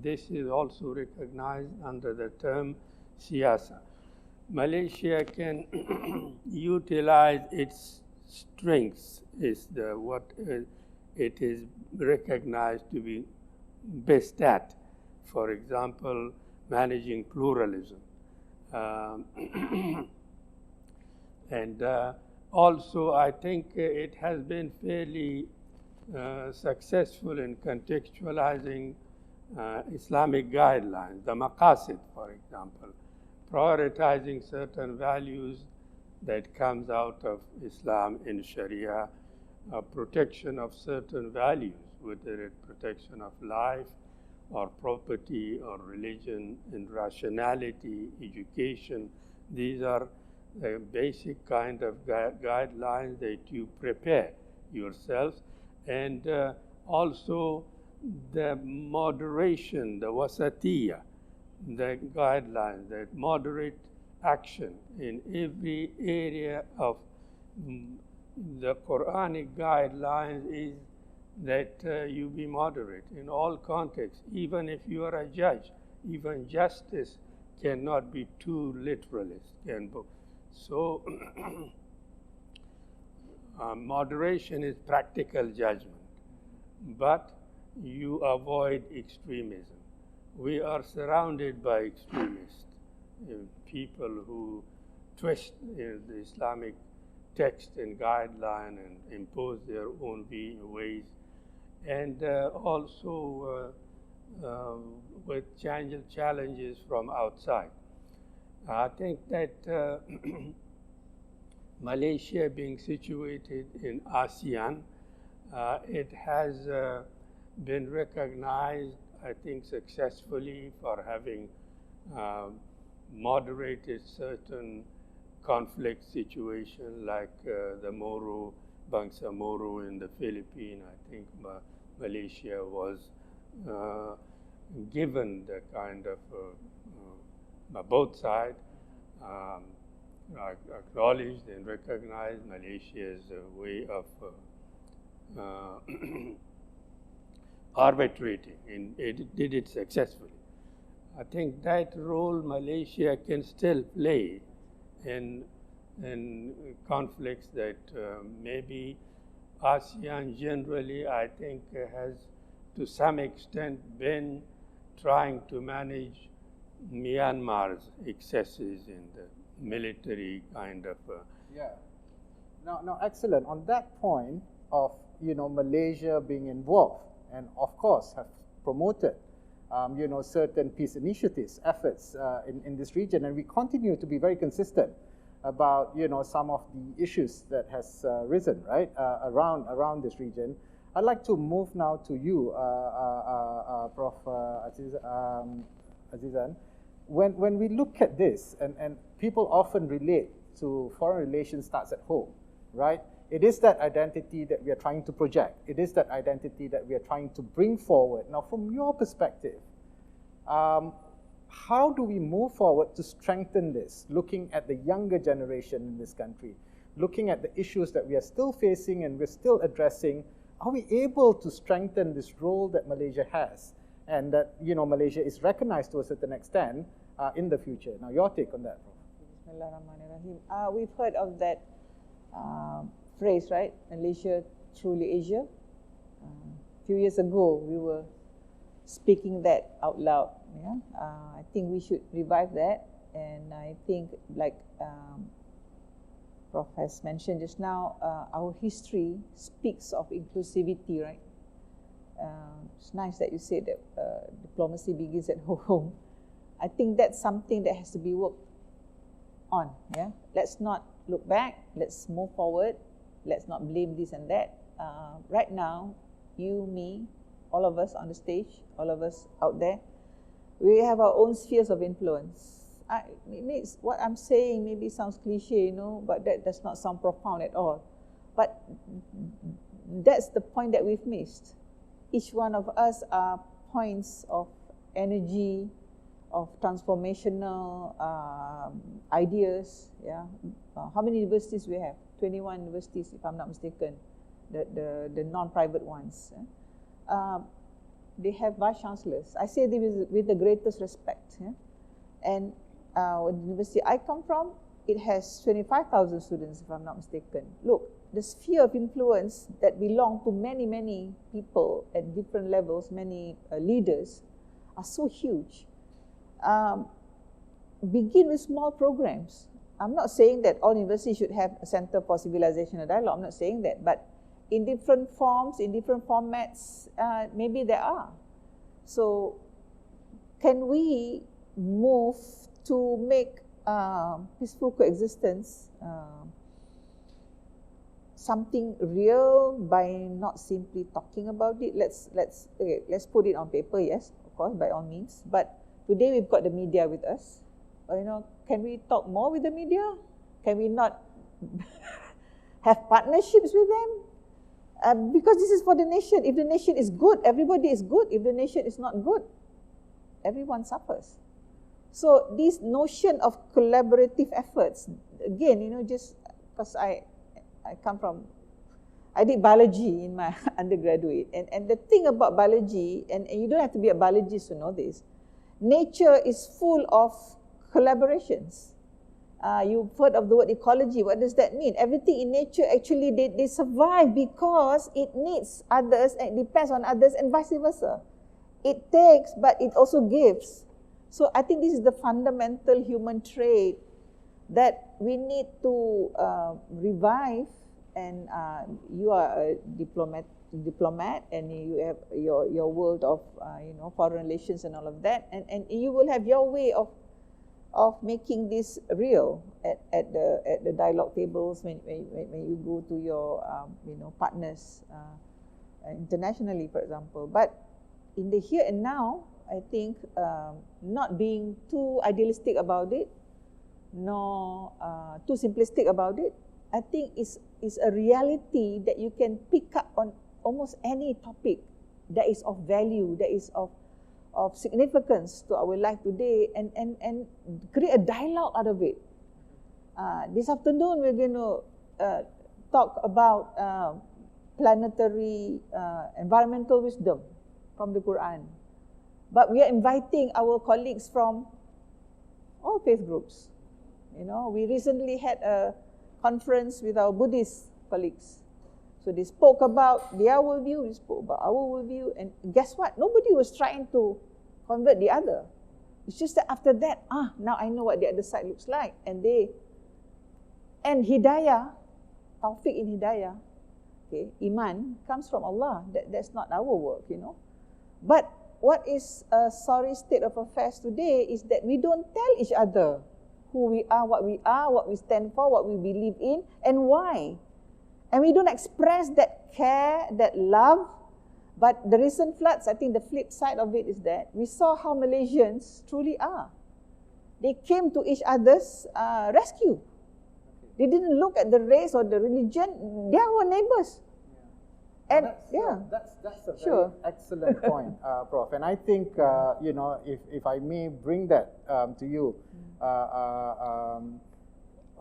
This is also recognized under the term siyasa. Malaysia can utilize its strengths, what it is recognized to be best at. For example, managing pluralism, And also, I think it has been fairly successful in contextualizing Islamic guidelines, the maqasid, for example, prioritizing certain values that comes out of Islam in Sharia, protection of certain values, whether it's protection of life or property or religion and rationality, education. These are the basic kind of guidelines that you prepare yourselves. And also the moderation, the wasatiyya, the guidelines, that moderate action in every area of the Quranic guidelines is that you be moderate in all contexts. Even if you are a judge, even justice cannot be too literalist. So moderation is practical judgment, but you avoid extremism. We are surrounded by extremists, people who twist the Islamic text and guideline and impose their own ways, and also with challenges from outside. I think that Malaysia being situated in ASEAN, it has been recognized, I think, successfully for having moderated certain conflict situation like the Moro, Bangsa Moro in the Philippines. I think Malaysia was given the kind of, both sides acknowledged and recognized Malaysia's way of arbitrating, and it did it successfully. I think that role Malaysia can still play in conflicts that maybe ASEAN generally, I think, has to some extent been trying to manage Myanmar's excesses in the military kind of. Yeah. Now, excellent. On that point of Malaysia being involved and of course have promoted certain peace initiatives, efforts in this region, and we continue to be very consistent about some of the issues that has risen right around this region. I'd like to move now to you, Prof. Azizan. When we look at this, and people often relate to foreign relations starts at home, right? It is that identity that we are trying to project. It is that identity that we are trying to bring forward. Now, from your perspective, how do we move forward to strengthen this, looking at the younger generation in this country, looking at the issues that we are still facing and we're still addressing? Are we able to strengthen this role that Malaysia has and that Malaysia is recognized to a certain extent in the future? Now, your take on that, Prof. Bismillahirrahmanirrahim. We've heard of that phrase, right? Malaysia, truly Asia. A few years ago, we were speaking that out loud. Yeah, I think we should revive that, and I think, like Prof has mentioned just now, our history speaks of inclusivity, right? It's nice that you said that diplomacy begins at home. I think that's something that has to be worked on. Yeah, let's not look back. Let's move forward. Let's not blame this and that. Right now, you, me, all of us on the stage, all of us out there, we have our own spheres of influence. What I'm saying maybe sounds cliche, but that does not sound profound at all. But that's the point that we've missed. Each one of us are points of energy, of transformational ideas. Yeah, how many universities we have? 21 universities, if I'm not mistaken, the non-private ones. They have vice chancellors. I say this with the greatest respect. Yeah? And the university I come from, it has 25,000 students, if I'm not mistaken. Look, the sphere of influence that belong to many, many people at different levels, many leaders, are so huge. Begin with small programs. I'm not saying that all universities should have a center for civilizational dialogue. I'm not saying that, but in different forms, in different formats, maybe there are. So, can we move to make peaceful coexistence something real by not simply talking about it? Let's put it on paper, yes, of course, by all means. But today we've got the media with us. Can we talk more with the media? Can we not have partnerships with them? Because this is for the nation. If the nation is good, everybody is good. If the nation is not good, everyone suffers. So this notion of collaborative efforts, again, just because I did biology in my undergraduate, and the thing about biology, and you don't have to be a biologist to know this, nature is full of collaborations. You've heard of the word ecology. What does that mean? Everything in nature actually, they survive because it needs others and it depends on others, and vice versa. It takes, but it also gives. So I think this is the fundamental human trait that we need to revive. And you are a diplomat, and you have your world of foreign relations and all of that, and you will have your way of making this real at the dialogue tables when you go to your partners internationally, for example. But in the here and now, I think not being too idealistic about it, nor too simplistic about it, I think is a reality that you can pick up on almost any topic that is of value, that is of significance to our life today, and create a dialogue out of it. This afternoon we're going to talk about planetary environmental wisdom from the Quran. But we are inviting our colleagues from all faith groups. We recently had a conference with our Buddhist colleagues. So they spoke about their worldview, we spoke about our worldview, and guess what? Nobody was trying to convert the other. It's just that after that, now I know what the other side looks like. And hidayah, tawfiq in hidayah, okay, iman, comes from Allah. That's not our work, But what is a sorry state of affairs today is that we don't tell each other who we are, what we stand for, what we believe in, and why. And we don't express that care, that love. But the recent floods, I think the flip side of it is that we saw how Malaysians truly are. They came to each other's rescue. They didn't look at the race or the religion. They are our neighbors. And that's a very excellent point, Prof. And I think if I may bring that to you,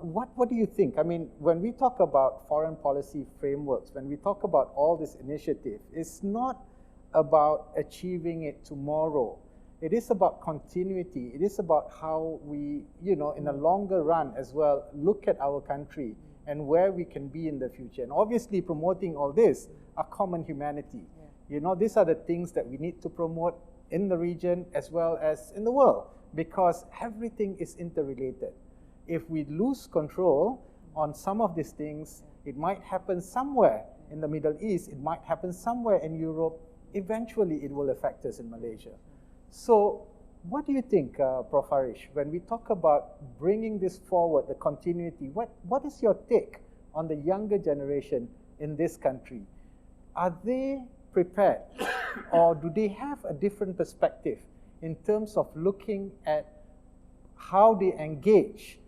what do you think? I mean, when we talk about foreign policy frameworks, when we talk about all this initiative, it's not about achieving it tomorrow. It is about continuity. It is about how we, in a longer run as well, look at our country and where we can be in the future. And obviously promoting all this, a common humanity. These are the things that we need to promote in the region as well as in the world, because everything is interrelated. If we lose control on some of these things, it might happen somewhere in the Middle East, it might happen somewhere in Europe, eventually it will affect us in Malaysia. So what do you think, Prof. Farish, when we talk about bringing this forward, the continuity, what is your take on the younger generation in this country? Are they prepared, or do they have a different perspective in terms of looking at how they engage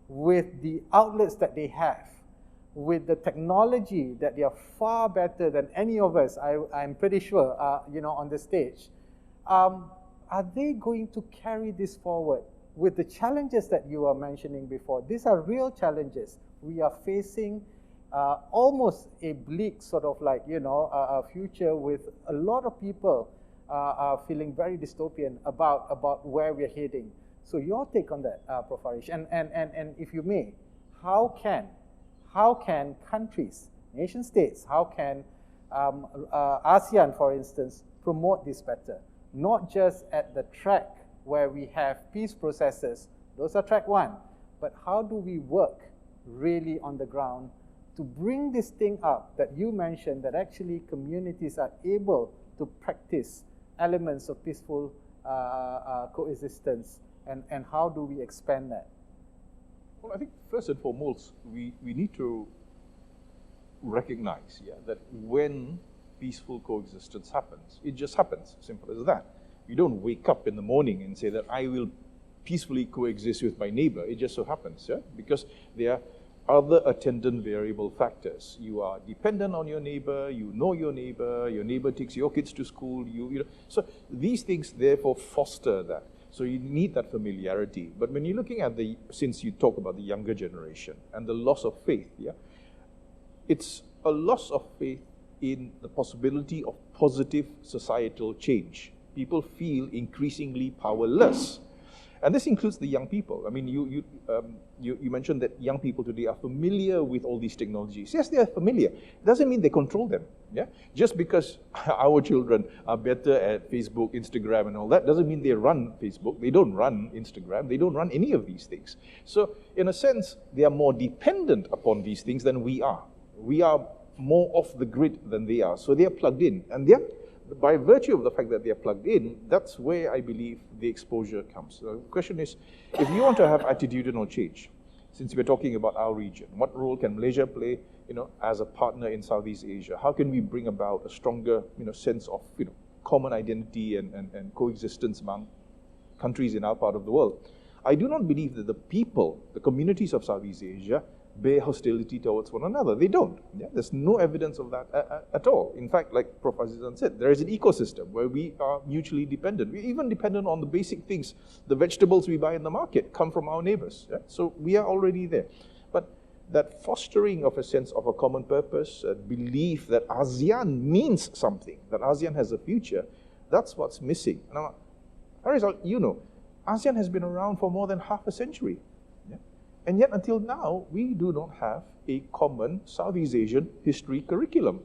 with the outlets that they have, with the technology that they are far better than any of us, I'm pretty sure, on the stage? Are they going to carry this forward with the challenges that you were mentioning before? These are real challenges. We are facing almost a bleak sort of a future with a lot of people feeling very dystopian about where we're heading. So your take on that, Prof. Farish, and if you may, how can countries, nation states, how can ASEAN, for instance, promote this better? Not just at the track where we have peace processes, those are track one, but how do we work really on the ground to bring this thing up that you mentioned, that actually communities are able to practice elements of peaceful coexistence, and how do we expand that? Well, I think first and foremost, we need to recognize that when peaceful coexistence happens, it just happens, simple as that. You don't wake up in the morning and say that I will peacefully coexist with my neighbor. It just so happens, because there are other attendant variable factors. You are dependent on your neighbor, you know your neighbor takes your kids to school, you know. So these things therefore foster that. So you need that familiarity. But when you're looking at since you talk about the younger generation and the loss of faith, it's a loss of faith in the possibility of positive societal change. People feel increasingly powerless. And this includes the young people. I mean, you mentioned that young people today are familiar with all these technologies. Yes, they are familiar. It doesn't mean they control them. Just because our children are better at Facebook, Instagram, and all that doesn't mean they run Facebook. They don't run Instagram. They don't run any of these things. So, in a sense, they are more dependent upon these things than we are. We are more off the grid than they are. So they are plugged in, and by virtue of the fact that they are plugged in, that's where I believe the exposure comes. The question is, if you want to have attitudinal change, since we're talking about our region, what role can Malaysia play, as a partner in Southeast Asia? How can we bring about a stronger, sense of, common identity and coexistence among countries in our part of the world? I do not believe that the people, the communities of Southeast Asia, bear hostility towards one another. They don't. There's no evidence of that at all. In fact, like Prof. Azizan said, there is an ecosystem where we are mutually dependent. We're even dependent on the basic things. The vegetables we buy in the market come from our neighbors. So we are already there. But that fostering of a sense of a common purpose, a belief that ASEAN means something, that ASEAN has a future, that's what's missing. Now, Herizal, ASEAN has been around for more than half a century. And yet, until now, we do not have a common Southeast Asian history curriculum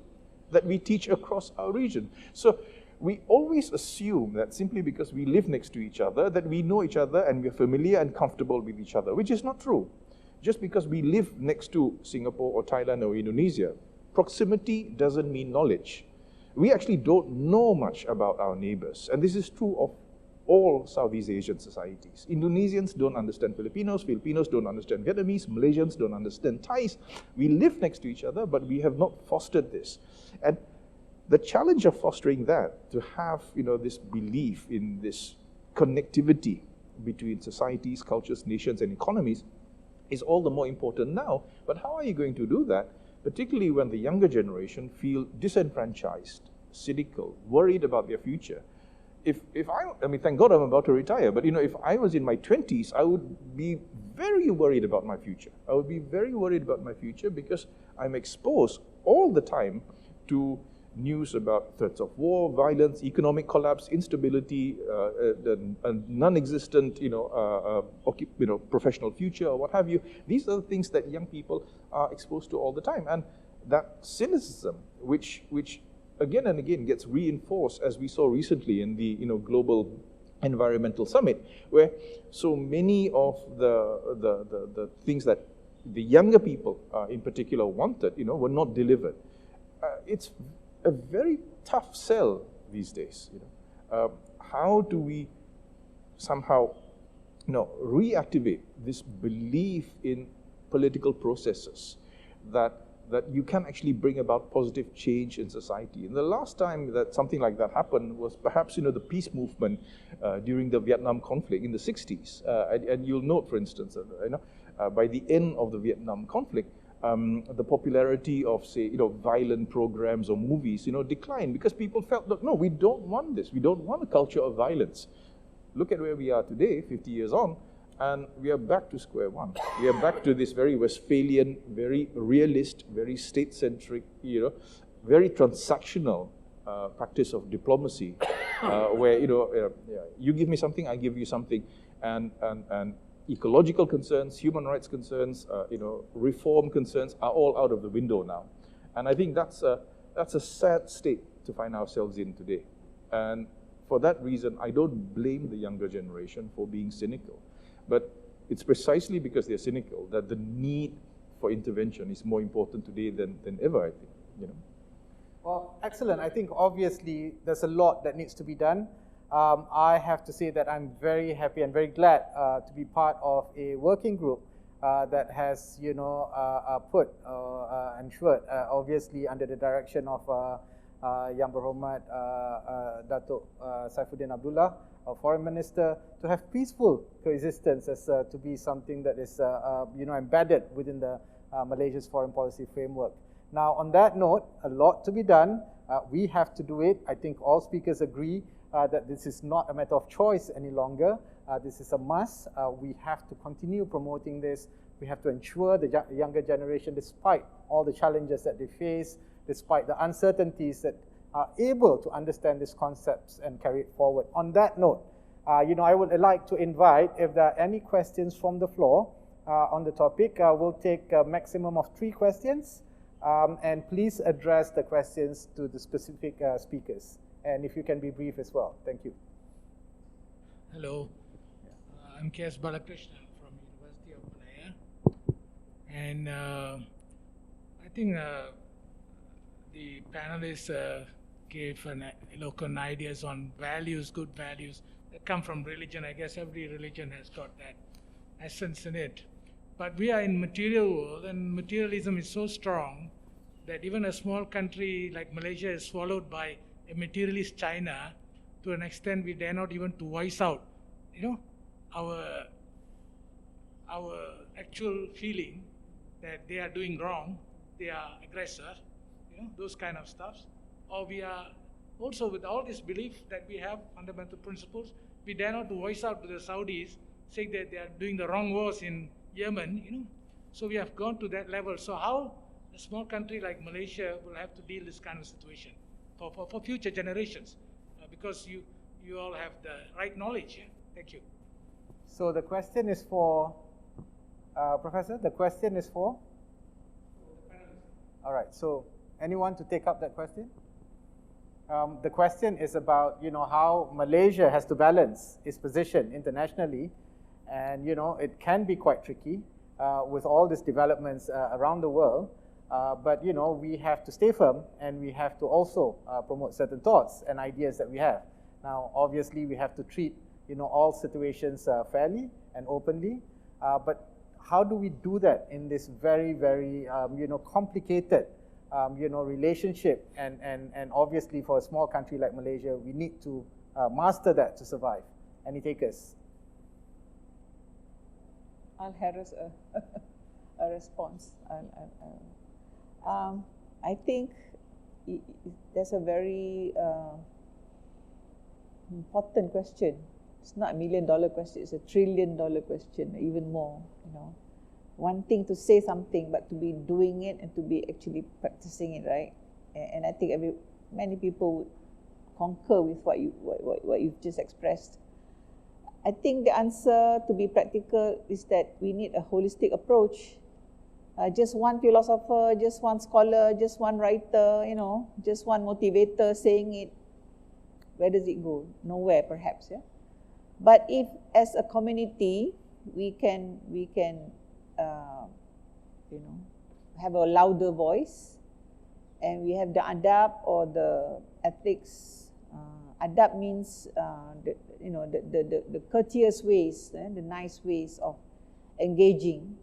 that we teach across our region. So we always assume that simply because we live next to each other, that we know each other and we're familiar and comfortable with each other, which is not true. Just because we live next to Singapore or Thailand or Indonesia, proximity doesn't mean knowledge. We actually don't know much about our neighbors. And this is true of all Southeast Asian societies. Indonesians don't understand Filipinos, Filipinos don't understand Vietnamese, Malaysians don't understand Thais. We live next to each other, but we have not fostered this. And the challenge of fostering that, to have this belief in this connectivity between societies, cultures, nations, and economies, is all the more important now. But how are you going to do that, particularly when the younger generation feel disenfranchised, cynical, worried about their future? I mean, thank God I'm about to retire, but if I was in my 20s, I would be very worried about my future. I would be very worried about my future because I'm exposed all the time to news about threats of war, violence, economic collapse, instability, a non-existent, professional future or what have you. These are the things that young people are exposed to all the time, and that cynicism, which again and again gets reinforced, as we saw recently in the Global Environmental Summit, where so many of the things that the younger people in particular wanted, were not delivered. It's a very tough sell these days. How do we somehow reactivate this belief in political processes that you can actually bring about positive change in society? And the last time that something like that happened was perhaps the peace movement during the Vietnam conflict in the 60s. And you'll note, for instance, by the end of the Vietnam conflict, the popularity of, say, violent programs or movies, declined because people felt that, no, we don't want this. We don't want a culture of violence. Look at where we are today, 50 years on, and we are back to square one. We are back to this very Westphalian, very realist, very state-centric, very transactional practice of diplomacy, where, you give me something, I give you something, and ecological concerns, human rights concerns, reform concerns are all out of the window now. And I think that's a sad state to find ourselves in today. And for that reason, I don't blame the younger generation for being cynical. But it's precisely because they're cynical that the need for intervention is more important today than ever, I think, you know. Well, excellent. I think obviously there's a lot that needs to be done. I have to say that I'm very happy and very glad to be part of a working group that has, you know, ensured, obviously under the direction of Yang Berhormat Datuk Saifuddin Abdullah, our Foreign Minister, to have peaceful coexistence as to be something that is, you know, embedded within the Malaysia's foreign policy framework. Now, on that note, a lot to be done. We have to do it. I think all speakers agree that this is not a matter of choice any longer. This is a must. We have to continue promoting this. We have to ensure the younger generation, despite all the challenges that they face, despite the uncertainties, that are able to understand these concepts and carry it forward. On that note, you know, I would like to invite, if there are any questions from the floor on the topic, we'll take a maximum of 3 questions, and please address the questions to the specific speakers. And if you can be brief as well. Thank you. Hello, I'm K.S. Balakrishnan from University of Malaya, and I think the panelists gave eloquent ideas on values, good values that come from religion. I guess every religion has got that essence in it. But we are in material world, and materialism is so strong that even a small country like Malaysia is swallowed by a materialist China to an extent we dare not even to voice out, you know, our actual feeling that they are doing wrong, they are aggressor, you know, those kind of stuffs. Or we are also, with all this belief that we have fundamental principles, we dare not to voice out to the Saudis, saying that they are doing the wrong wars in Yemen, you know. So we have gone to that level. So how a small country like Malaysia will have to deal with this kind of situation for future generations, because you all have the right knowledge. Yeah? Thank you. So the question is for, Professor, the question is for? All right, so anyone to take up that question? The question is about, you know, how Malaysia has to balance its position internationally, and, you know, it can be quite tricky with all these developments around the world. But, you know, we have to stay firm, and we have to also promote certain thoughts and ideas that we have. Now, obviously, we have to treat, you know, all situations fairly and openly. But how do we do that in this very, very, you know, complicated, you know, relationship? And obviously, for a small country like Malaysia, we need to master that to survive. Any takers? I'll have a response. I think there's a very important question. It's not $1 million question, it's $1 trillion question, even more, you know. Wanting to say something, but to be doing it and to be actually practicing it, right? And I think many people would concur with what you've just expressed. I think the answer, to be practical, is that we need a holistic approach. Just one philosopher, just one scholar, just one writer, you know, just one motivator saying it, where does it go? Nowhere, perhaps. Yeah. But if, as a community, we can you know, have a louder voice, and we have the adab or the ethics. Adab means the courteous ways, the nice ways of engaging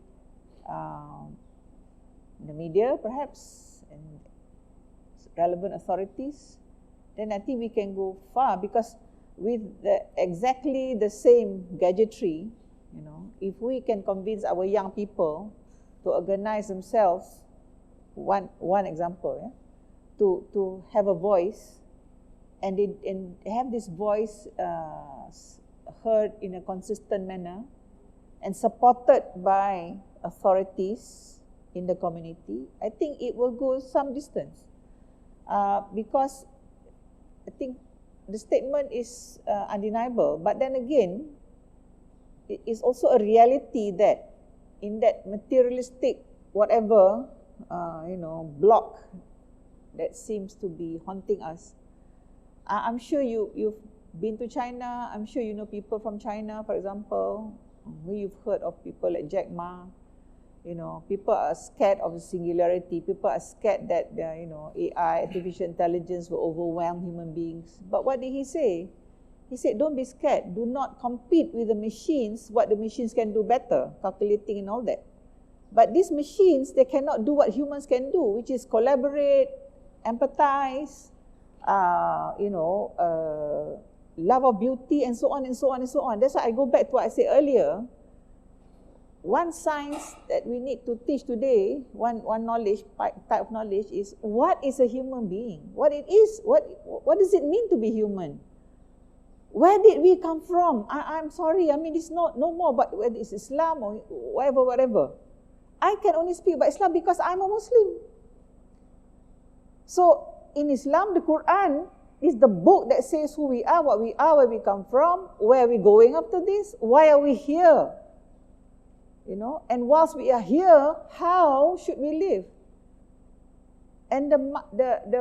the media, perhaps, and relevant authorities. Then I think we can go far, because with exactly the same gadgetry, you know, if we can convince our young people to organize themselves, one example, yeah, to have a voice, and have this voice heard in a consistent manner and supported by authorities in the community, I think it will go some distance. Because I think the statement is undeniable, but then again, it is also a reality that in that materialistic whatever block that seems to be haunting us. I'm sure you've been to China. I'm sure you know people from China, for example. We've heard of people like Jack Ma. People are scared of the singularity. People are scared that AI, artificial intelligence, will overwhelm human beings. But what did he say? He said, don't be scared. Do not compete with the machines, what the machines can do better, calculating and all that. But these machines, they cannot do what humans can do, which is collaborate, empathize, love of beauty, and so on and so on and so on. That's why I go back to what I said earlier. One science that we need to teach today, one knowledge, type of knowledge, is what is a human being? What it is? What does it mean to be human? Where did we come from? I'm sorry, I mean, it's no more about whether it's Islam or whatever. I can only speak about Islam because I'm a Muslim. So, in Islam, the Quran is the book that says who we are, where we come from, where are we going after this, why are we here? And whilst we are here, how should we live? And the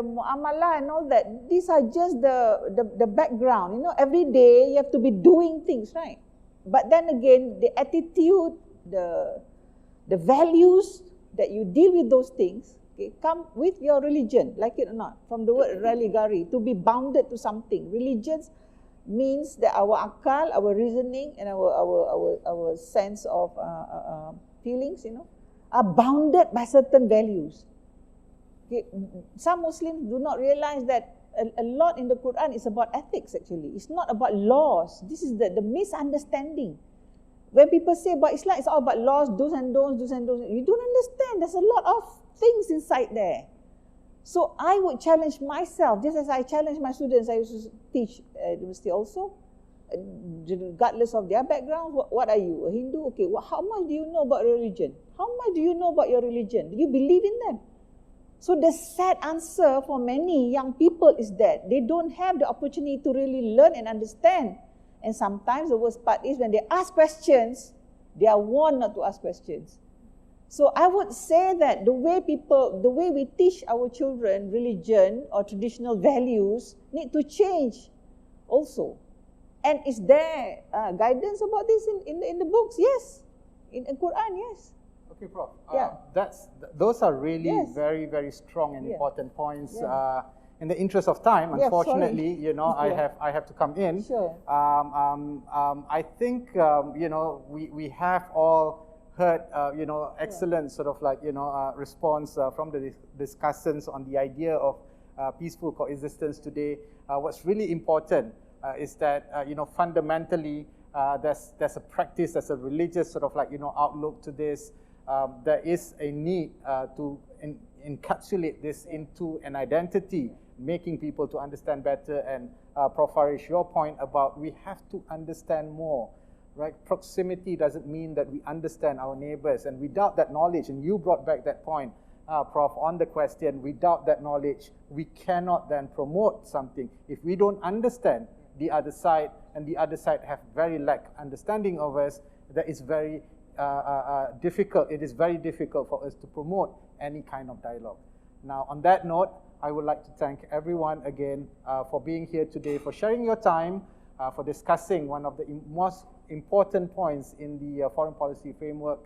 muamalah and all that, these are just the background. Every day you have to be doing things, right? But then again, the attitude, the values that you deal with those things, come with your religion, like it or not. From the word religari, to be bounded to something. Religions means that our akal, our reasoning, and our sense of feelings, are bounded by certain values. Some Muslims do not realize that a lot in the Quran is about ethics, actually. It's not about laws. This is the misunderstanding. When people say about Islam, it's all about laws, do's and don'ts, do's and don'ts. You don't understand. There's a lot of things inside there. So I would challenge myself, just as I challenge my students. I used to teach at university also, regardless of their background. What are you, a Hindu? Okay, how much do you know about religion? How much do you know about your religion? Do you believe in them? So the sad answer for many young people is that they don't have the opportunity to really learn and understand. And sometimes the worst part is when they ask questions, they are warned not to ask questions. So I would say that the way we teach our children religion or traditional values need to change also. And is there guidance about this in the books? Yes. In Quran, yes. Okay, Prof. Yeah. Those are really Yes. very, very strong and Yeah. important points. Yeah. In the interest of time, Yeah, unfortunately, sorry. I have to come in. Sure. I think we have all heard excellent sort of response from the discussants on the idea of peaceful coexistence today. What's really important is that fundamentally there's a practice, there's a religious sort of outlook to this. There is a need to encapsulate this into an identity, making people to understand better. And Prof. Farish, your point about we have to understand more, right? Proximity doesn't mean that we understand our neighbors, and without that knowledge, and you brought back that point, Prof, on the question, without that knowledge, we cannot then promote something. If we don't understand the other side, and the other side have very lack understanding of us, that is very difficult. It is very difficult for us to promote any kind of dialogue. Now, on that note, I would like to thank everyone again for being here today, for sharing your time, for discussing one of the most important points in the foreign policy framework.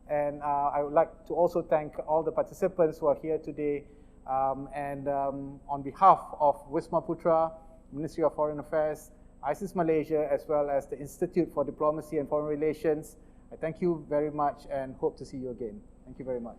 And I would like to also thank all the participants who are here today. On behalf of Wisma Putra, Ministry of Foreign Affairs, IAIS Malaysia, as well as the Institute for Diplomacy and Foreign Relations, I thank you very much and hope to see you again. Thank you very much.